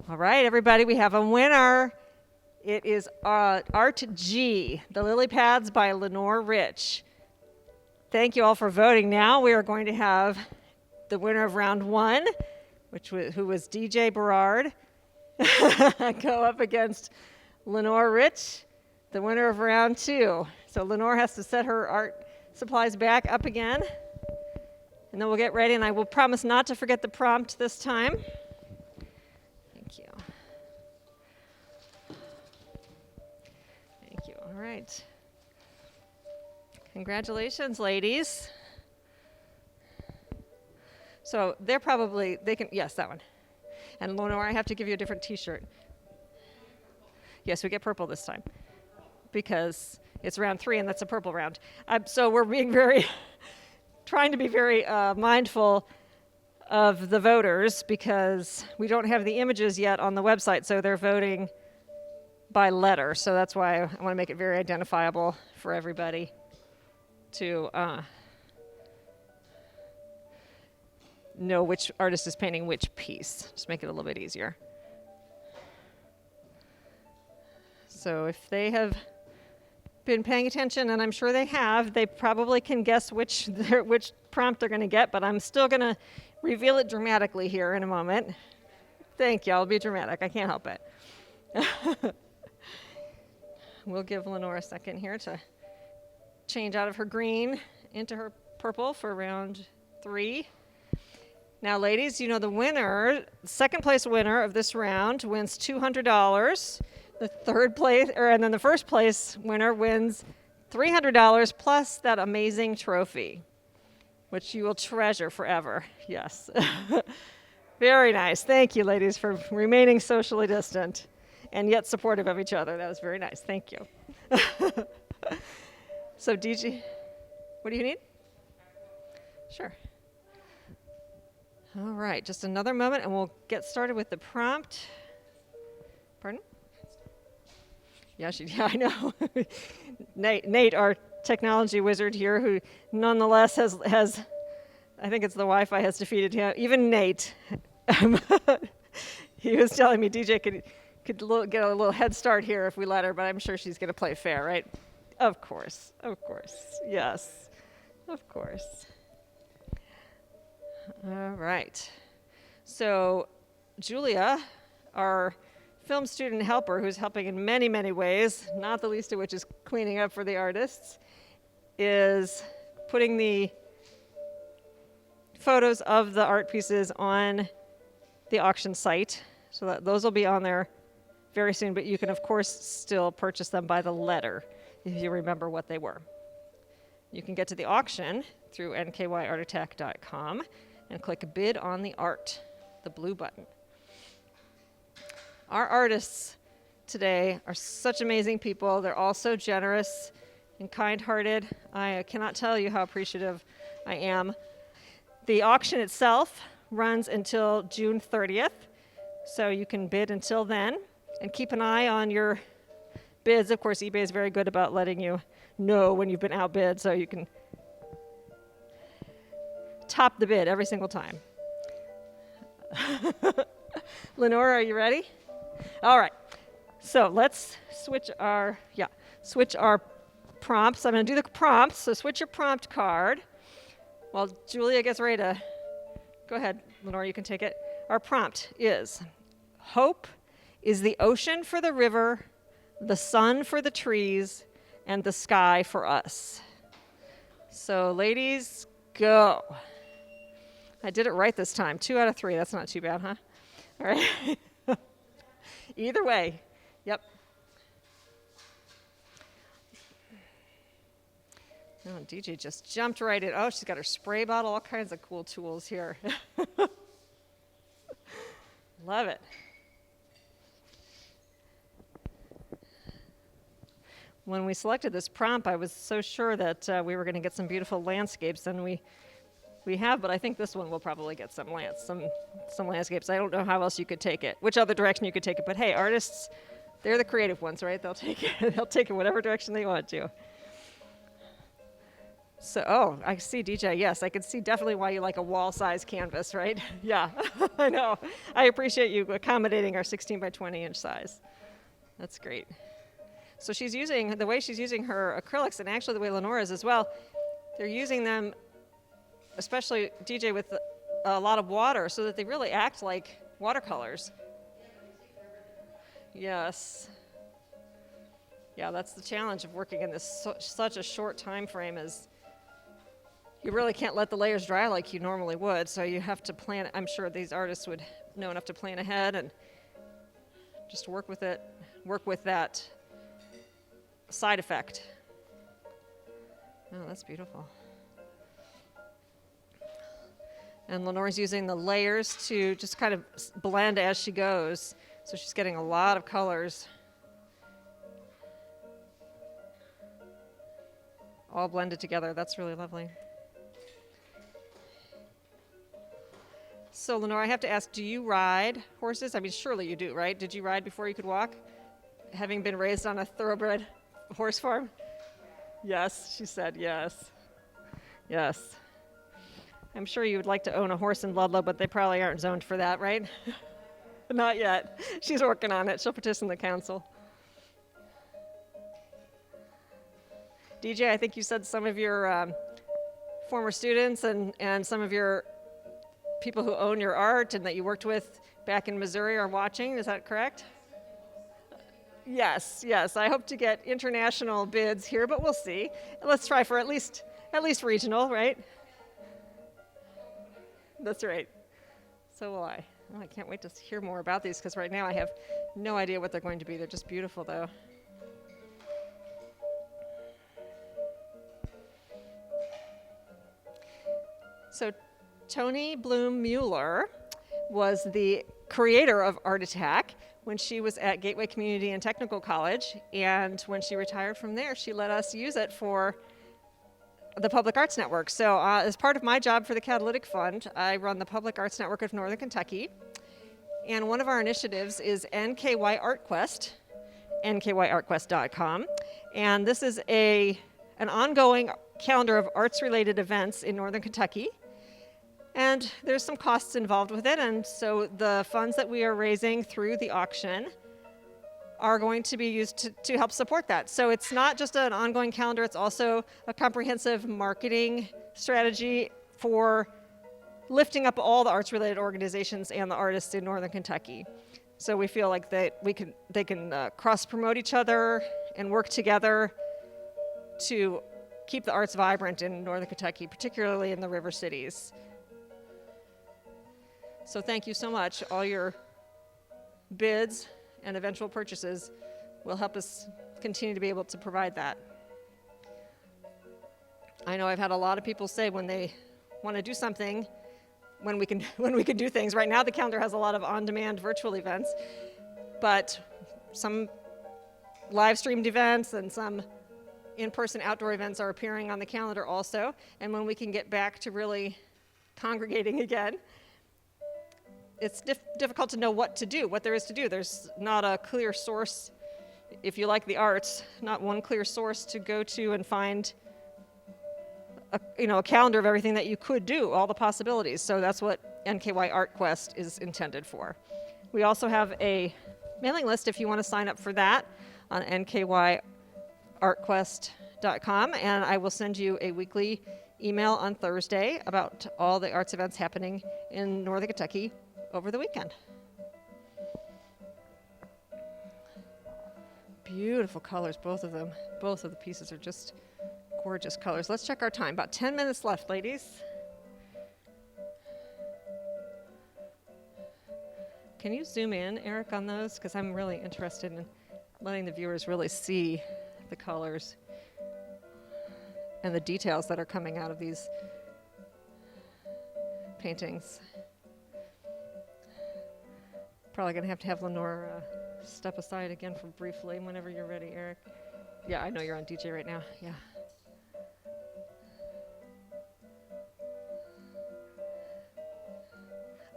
All right, everybody, we have a winner. It is Art G, The Lily Pads by Lenore Rich. Thank you all for voting. Now we are going to have the winner of round one, who was DJ Berard, go up against Lenore Rich, the winner of round two. So Lenore has to set her art supplies back up again, and then we'll get ready, and I will promise not to forget the prompt this time. Thank you. Thank you. All right. Congratulations, ladies. So they're probably, yes, that one. And Lenore, I have to give you a different t-shirt. Yes, we get purple this time because it's round 3 and that's a purple round. So we're being trying to be very mindful of the voters because we don't have the images yet on the website, so they're voting by letter. So that's why I want to make it very identifiable for everybody to know which artist is painting which piece. Just make it a little bit easier. So if they have been paying attention, and I'm sure they have, they probably can guess which prompt they're going to get, but I'm still going to reveal it dramatically here in a moment. Thank you. I'll be dramatic. I can't help it. We'll give Lenore a second here to change out of her green into her purple for round 3. Now, ladies, you know the winner, second place winner of this round wins $200. The third place, and then the first place winner wins $300 plus that amazing trophy, which you will treasure forever. Yes. Very nice. Thank you, ladies, for remaining socially distant and yet supportive of each other. That was very nice. Thank you. So, DG, what do you need? Sure. All right, just another moment and we'll get started with the prompt. Pardon? Yeah, I know. Nate, our technology wizard here, who nonetheless has I think it's the Wi-Fi has defeated him. Even Nate. He was telling me DJ could get a little head start here if we let her, but I'm sure she's going to play fair, right? Of course. Yes, of course. All right. So Julia, our film student helper, who's helping in many, many ways, not the least of which is cleaning up for the artists, is putting the photos of the art pieces on the auction site, so that those will be on there very soon, but you can of course still purchase them by the letter if you remember what they were. You can get to the auction through nkyartattack.com and click bid on the art, the blue button. Our artists today are such amazing people. They're all so generous and kind-hearted. I cannot tell you how appreciative I am. The auction itself runs until June 30th, so you can bid until then. And keep an eye on your bids. Of course, eBay is very good about letting you know when you've been outbid, so you can top the bid every single time. Lenora, are you ready? All right. So let's switch our prompts. I'm going to do the prompts, so switch your prompt card. While Julia gets ready to go ahead, Lenora, you can take it. Our prompt is: hope is the ocean for the river, the sun for the trees, and the sky for us. So ladies, go. I did it right this time. 2 out of 3. That's not too bad, huh? All right. Either way. Yep. Oh, DJ just jumped right in. Oh, she's got her spray bottle, all kinds of cool tools here. Love it. When we selected this prompt, I was so sure that we were going to get some beautiful landscapes, and we have, but I think this one will probably get some landscapes. I don't know how else you could take it, which other direction you could take it, but hey, artists, they're the creative ones, right? They'll take it whatever direction they want to. So, oh, I see, DJ, yes, I can see definitely why you like a wall-size canvas, right? Yeah, I know. I appreciate you accommodating our 16 by 20 inch size. That's great. So the way she's using her acrylics, and actually the way Lenora is as well, they're using them, especially DJ, with a lot of water so that they really act like watercolors. Yes. Yeah, that's the challenge of working in this such a short time frame, is you really can't let the layers dry like you normally would, so you have to plan. I'm sure these artists would know enough to plan ahead and just work with that side effect. Oh, that's beautiful. And Lenore's using the layers to just kind of blend as she goes, so she's getting a lot of colors all blended together. That's really lovely. So Lenore, I have to ask, do you ride horses? I mean, surely you do, right? Did you ride before you could walk, having been raised on a thoroughbred horse farm? Yes, she said yes. Yes. I'm sure you would like to own a horse in Ludlow, but they probably aren't zoned for that, right? Not yet. She's working on it. She'll petition the council. DJ, I think you said some of your former students and some of your people who own your art and that you worked with back in Missouri are watching. Is that correct? Yes, yes. I hope to get international bids here, but we'll see. Let's try for at least regional, right? That's right. So will I. Oh, I can't wait to hear more about these, because right now I have no idea what they're going to be. They're just beautiful, though. So Tony Bloom Mueller was the creator of Art Attack when she was at Gateway Community and Technical College, and when she retired from there, she let us use it for the Public Arts Network. So as part of my job for the Catalytic Fund, I run the Public Arts Network of Northern Kentucky, and one of our initiatives is NKY Art Quest, nkyartquest.com, and this is an ongoing calendar of arts-related events in Northern Kentucky. And there's some costs involved with it, and so the funds that we are raising through the auction are going to be used to help support that. So it's not just an ongoing calendar, it's also a comprehensive marketing strategy for lifting up all the arts-related organizations and the artists in Northern Kentucky. So we feel like they can cross-promote each other and work together to keep the arts vibrant in Northern Kentucky, particularly in the river cities. So thank you so much. All your bids and eventual purchases will help us continue to be able to provide that. I know I've had a lot of people say when they want to do something, when we can do things. Right now the calendar has a lot of on-demand virtual events, but some live streamed events and some in-person outdoor events are appearing on the calendar also. And when we can get back to really congregating again, it's difficult to know what to do, what there is to do. There's not a clear source, if you like the arts, not one clear source to go to and find a calendar of everything that you could do, all the possibilities. So that's what NKY Art Quest is intended for. We also have a mailing list if you want to sign up for that on nkyartquest.com, and I will send you a weekly email on Thursday about all the arts events happening in Northern Kentucky over the weekend. Beautiful colors, both of them. Both of the pieces are just gorgeous colors. Let's check our time. About 10 minutes left, ladies. Can you zoom in, Eric, on those? Because I'm really interested in letting the viewers really see the colors and the details that are coming out of these paintings. Probably going to have Lenore step aside again for briefly whenever you're ready, Eric. Yeah, I know you're on DJ right now. Yeah.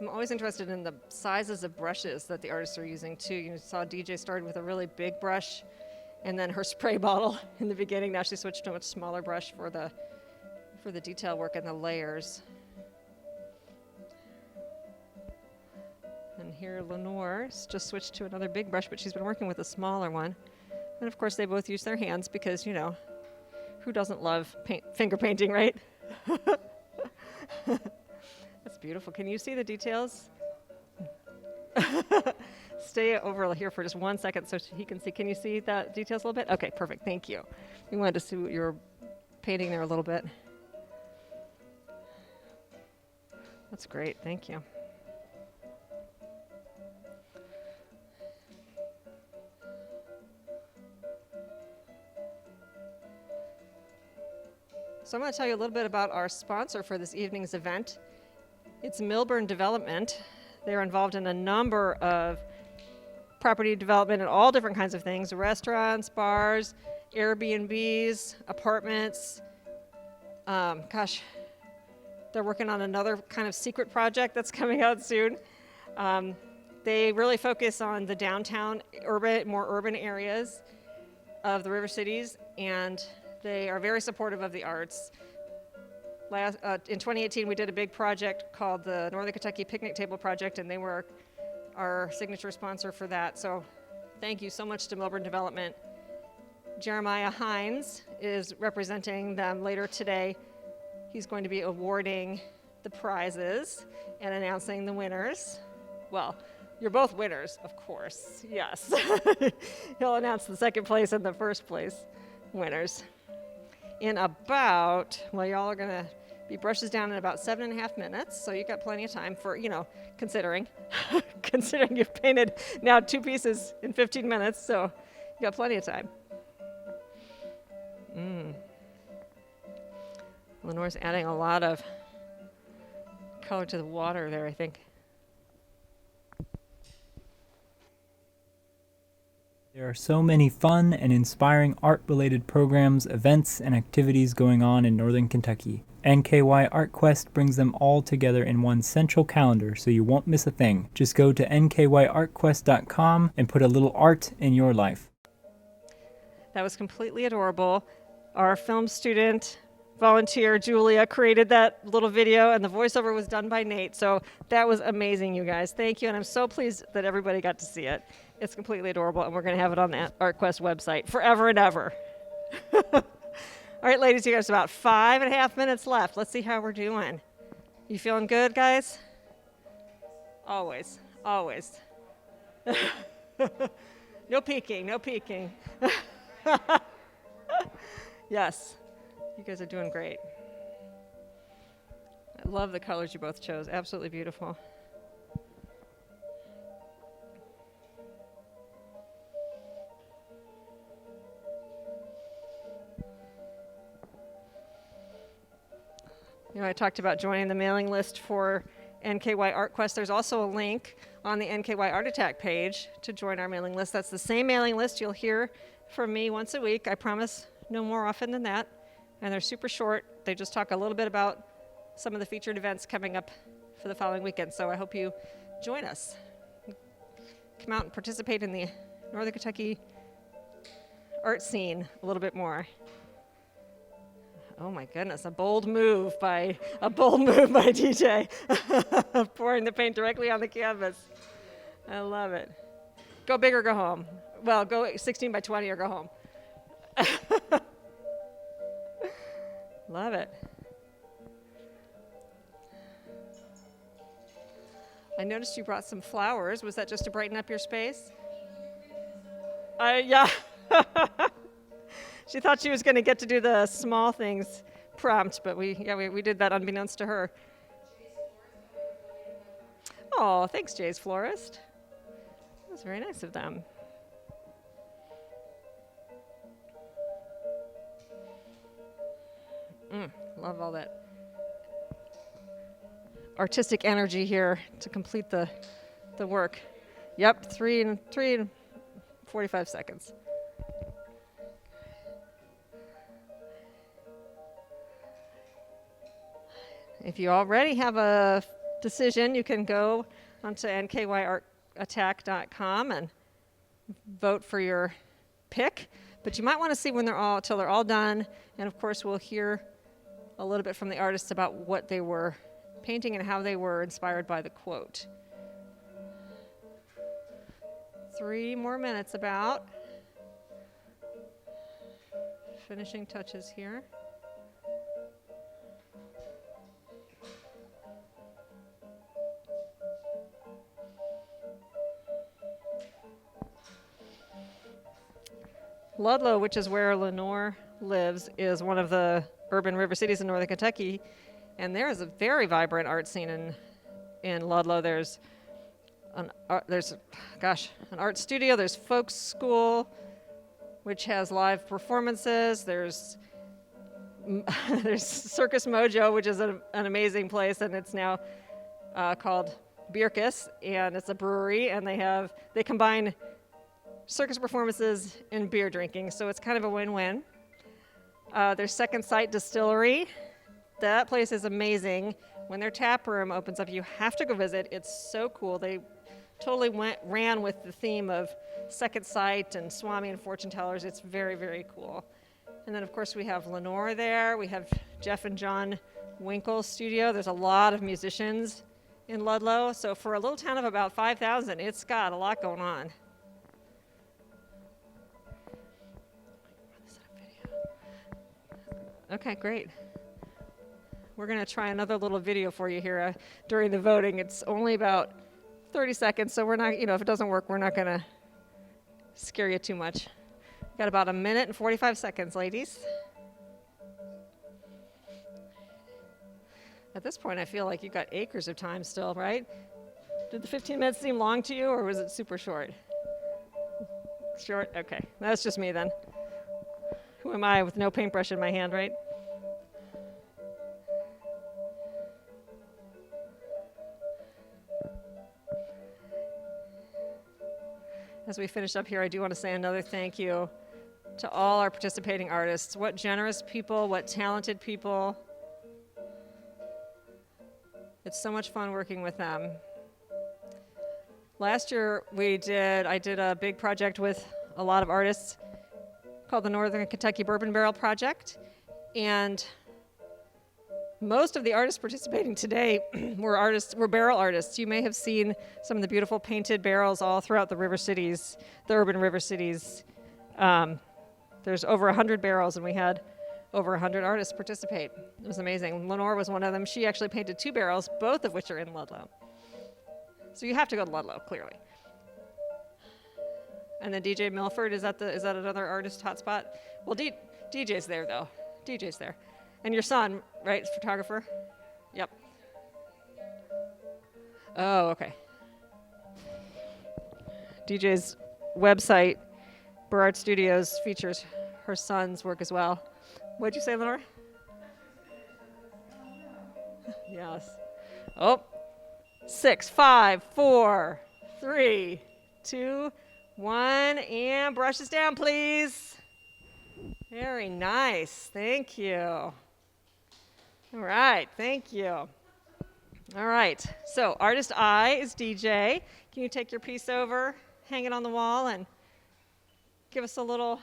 I'm always interested in the sizes of brushes that the artists are using too. You saw DJ started with a really big brush and then her spray bottle in the beginning. Now she switched to a much smaller brush for the detail work and the layers. And here Lenore's just switched to another big brush, but she's been working with a smaller one. And of course they both use their hands because, you know, who doesn't love finger painting, right? That's beautiful. Can you see the details? Stay over here for just 1 second so he can see. Can you see the details a little bit? Okay, perfect. Thank you. We wanted to see what you were painting there a little bit. That's great. Thank you. So I'm going to tell you a little bit about our sponsor for this evening's event. It's Milburn Development. They're involved in a number of property development and all different kinds of things, restaurants, bars, Airbnbs, apartments. They're working on another kind of secret project that's coming out soon. They really focus on the downtown, more urban areas of the river cities, and they are very supportive of the arts. In 2018, we did a big project called the Northern Kentucky Picnic Table Project, and they were our signature sponsor for that. So thank you so much to Milburn Development. Jeremiah Hines is representing them later today. He's going to be awarding the prizes and announcing the winners. Well, you're both winners, of course, yes. He'll announce the second place and the first place winners. In about, well, y'all are gonna be brushes down in about 7.5 minutes, so you've got plenty of time for, considering you've painted now 2 pieces in 15 minutes, so you got plenty of time. Lenore's adding a lot of color to the water there, I think. There are so many fun and inspiring art-related programs, events, and activities going on in Northern Kentucky. NKY Art Quest brings them all together in one central calendar so you won't miss a thing. Just go to nkyartquest.com and put a little art in your life. That was completely adorable. Our film student volunteer, Julia, created that little video, and the voiceover was done by Nate. So that was amazing, you guys. Thank you, and I'm so pleased that everybody got to see it. It's completely adorable, and we're going to have it on the ArtQuest website forever and ever. All right, ladies, you guys, about 5.5 minutes left. Let's see how we're doing. You feeling good, guys? Always, always. No peeking, no peeking. Yes, you guys are doing great. I love the colors you both chose. Absolutely beautiful. You know, I talked about joining the mailing list for NKY ArtQuest. There's also a link on the NKY Art Attack page to join our mailing list. That's the same mailing list you'll hear from me once a week. I promise no more often than that. And they're super short. They just talk a little bit about some of the featured events coming up for the following weekend. So I hope you join us. Come out and participate in the Northern Kentucky art scene a little bit more. Oh my goodness, a bold move by DJ. Pouring the paint directly on the canvas. I love it. Go big or go home. Well, go 16 by 20 or go home. Love it. I noticed you brought some flowers. Was that just to brighten up your space? Yeah. She thought she was going to get to do the small things prompt, but we did that unbeknownst to her. Oh, thanks, Jay's Florist. That was very nice of them. Love all that artistic energy here to complete the work. Yep, 3 and 45 seconds. If you already have a decision, you can go onto nkyartattack.com and vote for your pick. But you might want to see when till they're all done. And of course, we'll hear a little bit from the artists about what they were painting and how they were inspired by the quote. 3 more minutes about. Finishing touches here. Ludlow, which is where Lenore lives, is one of the urban river cities in northern Kentucky, and there is a very vibrant art scene in Ludlow. There's an art studio. There's folk school, which has live performances. There's Circus Mojo, which is an amazing place, and it's now called Bierkus, and it's a brewery, and they combine circus performances and beer drinking, so it's kind of a win-win. There's Second Sight Distillery. That place is amazing. When their tap room opens up, you have to go visit. It's so cool. They totally ran with the theme of Second Sight and Swami and fortune tellers. It's very, very cool. And then, of course, we have Lenore there. We have Jeff and John Winkle's studio. There's a lot of musicians in Ludlow. So for a little town of about 5,000, it's got a lot going on. Okay, great. We're going to try another little video for you here during the voting. It's only about 30 seconds, so we're not, if it doesn't work, we're not going to scare you too much. Got about 1 minute and 45 seconds, ladies. At this point, I feel like you've got acres of time still, right? Did the 15 minutes seem long to you, or was it super short? Short? Okay. That's just me then. Who am I with no paintbrush in my hand, right? As we finish up here, I do want to say another thank you to all our participating artists. What generous people, what talented people. It's so much fun working with them. Last year I did a big project with a lot of artists called the Northern Kentucky Bourbon Barrel Project, and Most of the artists participating today were barrel artists. You may have seen some of the beautiful painted barrels all throughout the river cities, the urban river cities. There's over 100 barrels, and we had over 100 artists participate. It was amazing. Lenore was one of them. She actually painted 2 barrels, both of which are in Ludlow. So you have to go to Ludlow, clearly. And then DJ Milford, is that another artist hotspot? Well, DJ's there, though. DJ's there. And your son, right, photographer? Yep. Oh, okay. DJ's website, Burrard Studios, features her son's work as well. What'd you say, Lenore? Yes. Oh, 6, 5, 4, 3, 2, 1, and brushes down, please. Very nice. Thank you. All right. Thank you. All right. So artist I is DJ. Can you take your piece over, hang it on the wall, and give us a little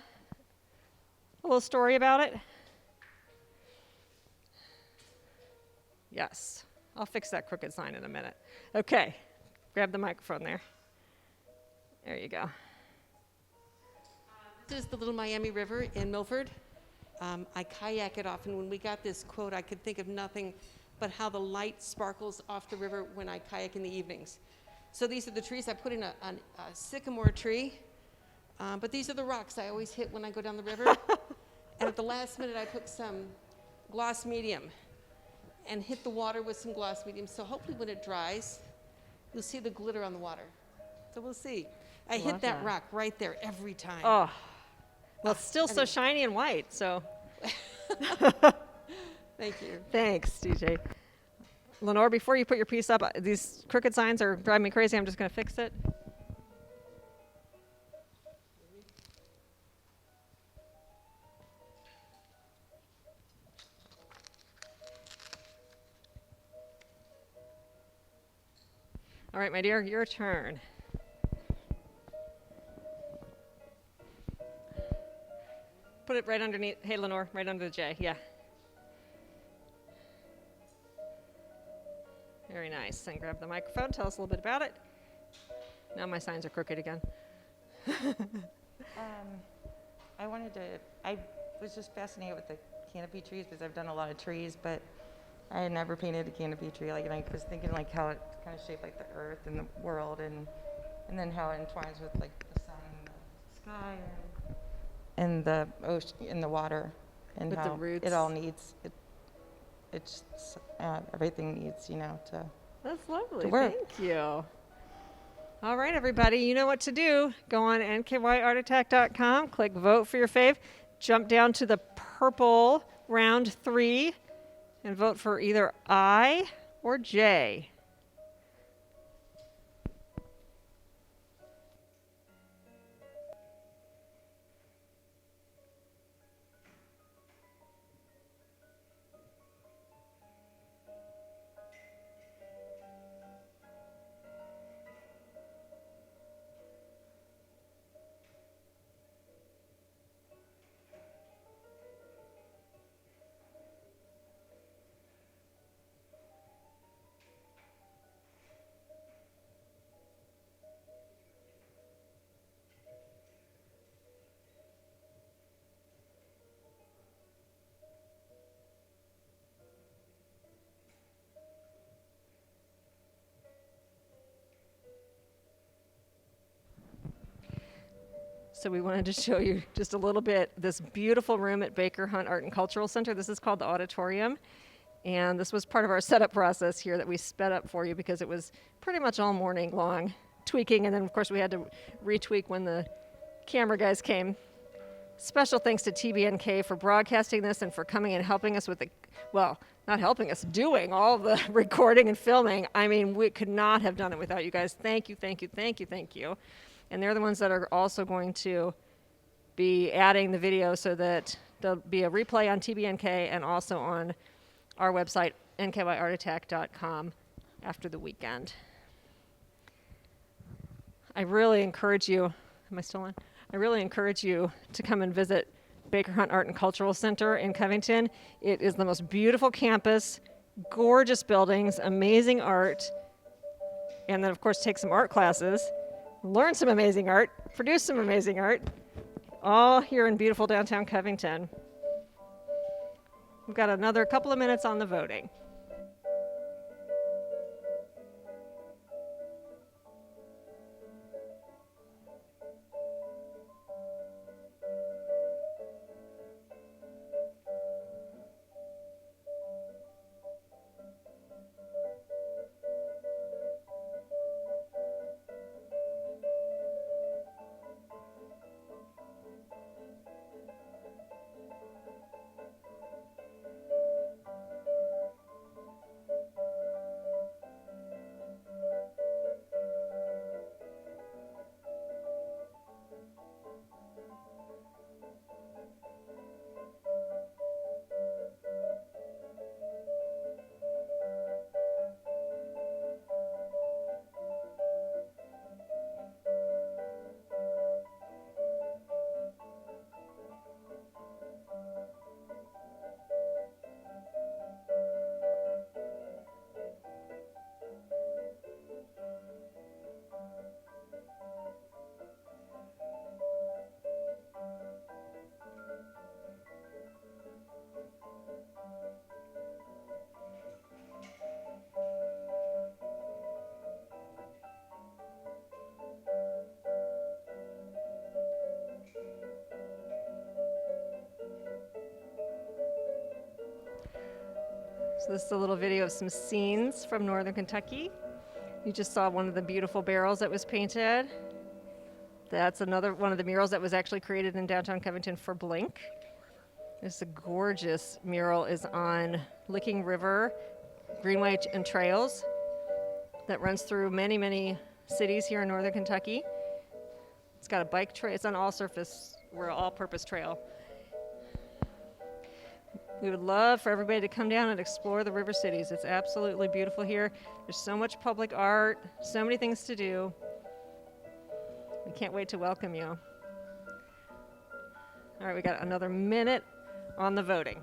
story about it? Yes. I'll fix that crooked sign in a minute. Okay. Grab the microphone there. There you go. This is the Little Miami River in Milford. I kayak it often. When we got this quote, I could think of nothing but how the light sparkles off the river when I kayak in the evenings. So these are the trees. I put in a sycamore tree, but these are the rocks I always hit when I go down the river. And at the last minute, I put some gloss medium and hit the water with some gloss medium. So hopefully when it dries, you'll see the glitter on the water. So we'll see. I hit that rock right there every time. Oh, well, it's still so shiny and white, so. Thank you. Thanks, DJ. Lenore, before you put your piece up, these crooked signs are driving me crazy. I'm just going to fix it. All right, my dear, your turn. Put it right underneath. Hey, Lenore, right under the J. Yeah. Very nice. And grab the microphone. Tell us a little bit about it. Now my signs are crooked again. I was just fascinated with the canopy trees because I've done a lot of trees, but I had never painted a canopy tree. And I was thinking how it's kind of shaped like the earth and the world, and then how it entwines with the sun and the sky and the ocean and the water, and with how the roots. It all needs it. It's everything needs to. That's lovely. To work. Thank you. All right, everybody, you know what to do. Go on nkyartattack.com, click vote for your fave, jump down to the purple round 3, and vote for either I or J. So we wanted to show you just a little bit this beautiful room at Baker Hunt Art and Cultural Center. This is called the Auditorium. And this was part of our setup process here that we sped up for you because it was pretty much all morning long tweaking. And then, of course, we had to retweak when the camera guys came. Special thanks to TBNK for broadcasting this and for coming and helping us with not helping us, doing all the recording and filming. I mean, we could not have done it without you guys. Thank you, thank you, thank you, thank you. And they're the ones that are also going to be adding the video so that there'll be a replay on TBNK and also on our website, nkyartattack.com, after the weekend. I really encourage you, am I still on? I really encourage you to come and visit Baker Hunt Art and Cultural Center in Covington. It is the most beautiful campus, gorgeous buildings, amazing art, and then of course take some art classes, learn some amazing art, produce some amazing art, all here in beautiful downtown Covington. We've got another couple of minutes on the voting. So this is a little video of some scenes from Northern Kentucky. You just saw one of the beautiful barrels that was painted. That's another one of the murals that was actually created in downtown Covington for Blink. This gorgeous mural is on Licking River Greenway and Trails that runs through many, many cities here in Northern Kentucky. It's got a bike trail. It's an all-purpose trail. We would love for everybody to come down and explore the river cities. It's absolutely beautiful here. There's so much public art, so many things to do. We can't wait to welcome you. All right, we got another minute on the voting.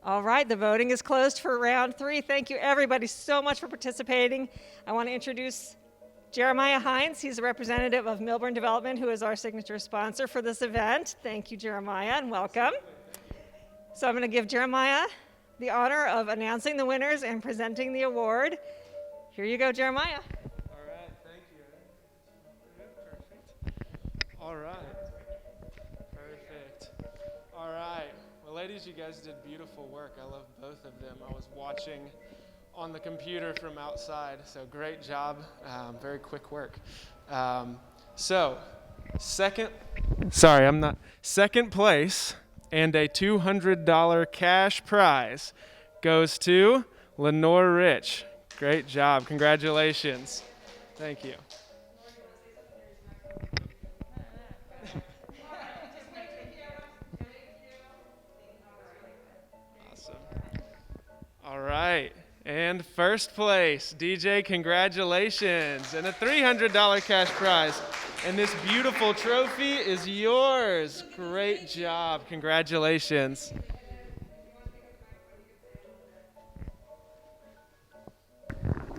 All right, the voting is closed for round 3. Thank you everybody so much for participating. I want to introduce Jeremiah Hines. He's a representative of Millburn Development, who is our signature sponsor for this event. Thank you, Jeremiah, and welcome. So I'm going to give Jeremiah the honor of announcing the winners and presenting the award. Here you go, Jeremiah. All right, thank you. Perfect. All right. Perfect. All right. Well, ladies, you guys did beautiful work. I love both of them. I was watching on the computer from outside, so great job. Very quick work. Second place and a $200 cash prize goes to Lenore Rich. Great job. Congratulations. Thank you. Awesome. All right. And first place, DJ, congratulations. And a $300 cash prize. And this beautiful trophy is yours. Great job. Congratulations.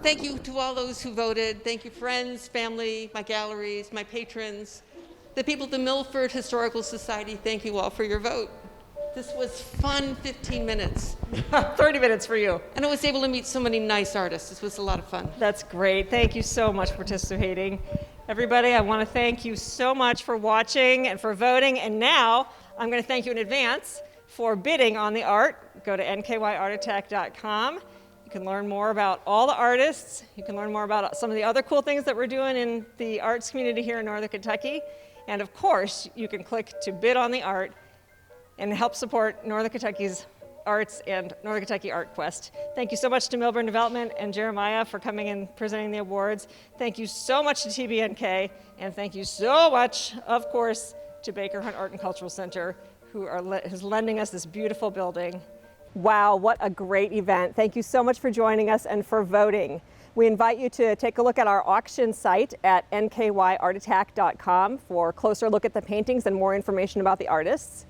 Thank you to all those who voted. Thank you, friends, family, my galleries, my patrons, the people at the Milford Historical Society. Thank you all for your vote. This was fun 15 minutes. 30 minutes for you. And I was able to meet so many nice artists. This was a lot of fun. That's great. Thank you so much for participating. Everybody, I want to thank you so much for watching and for voting. And now I'm going to thank you in advance for bidding on the art. Go to nkyartattack.com. You can learn more about all the artists. You can learn more about some of the other cool things that we're doing in the arts community here in Northern Kentucky. And of course, you can click to bid on the art and help support Northern Kentucky's arts and Northern Kentucky Art Quest. Thank you so much to Millburn Development and Jeremiah for coming and presenting the awards. Thank you so much to TBNK, and thank you so much, of course, to Baker Hunt Art and Cultural Center, who's lending us this beautiful building. Wow, what a great event. Thank you so much for joining us and for voting. We invite you to take a look at our auction site at nkyartattack.com for a closer look at the paintings and more information about the artists.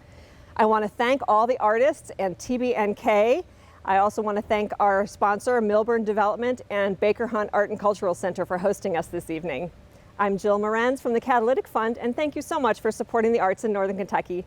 I want to thank all the artists and TBNK. I also want to thank our sponsor, Millburn Development and Baker Hunt Art and Cultural Center, for hosting us this evening. I'm Jill Morenz from the Catalytic Fund, and thank you so much for supporting the arts in Northern Kentucky.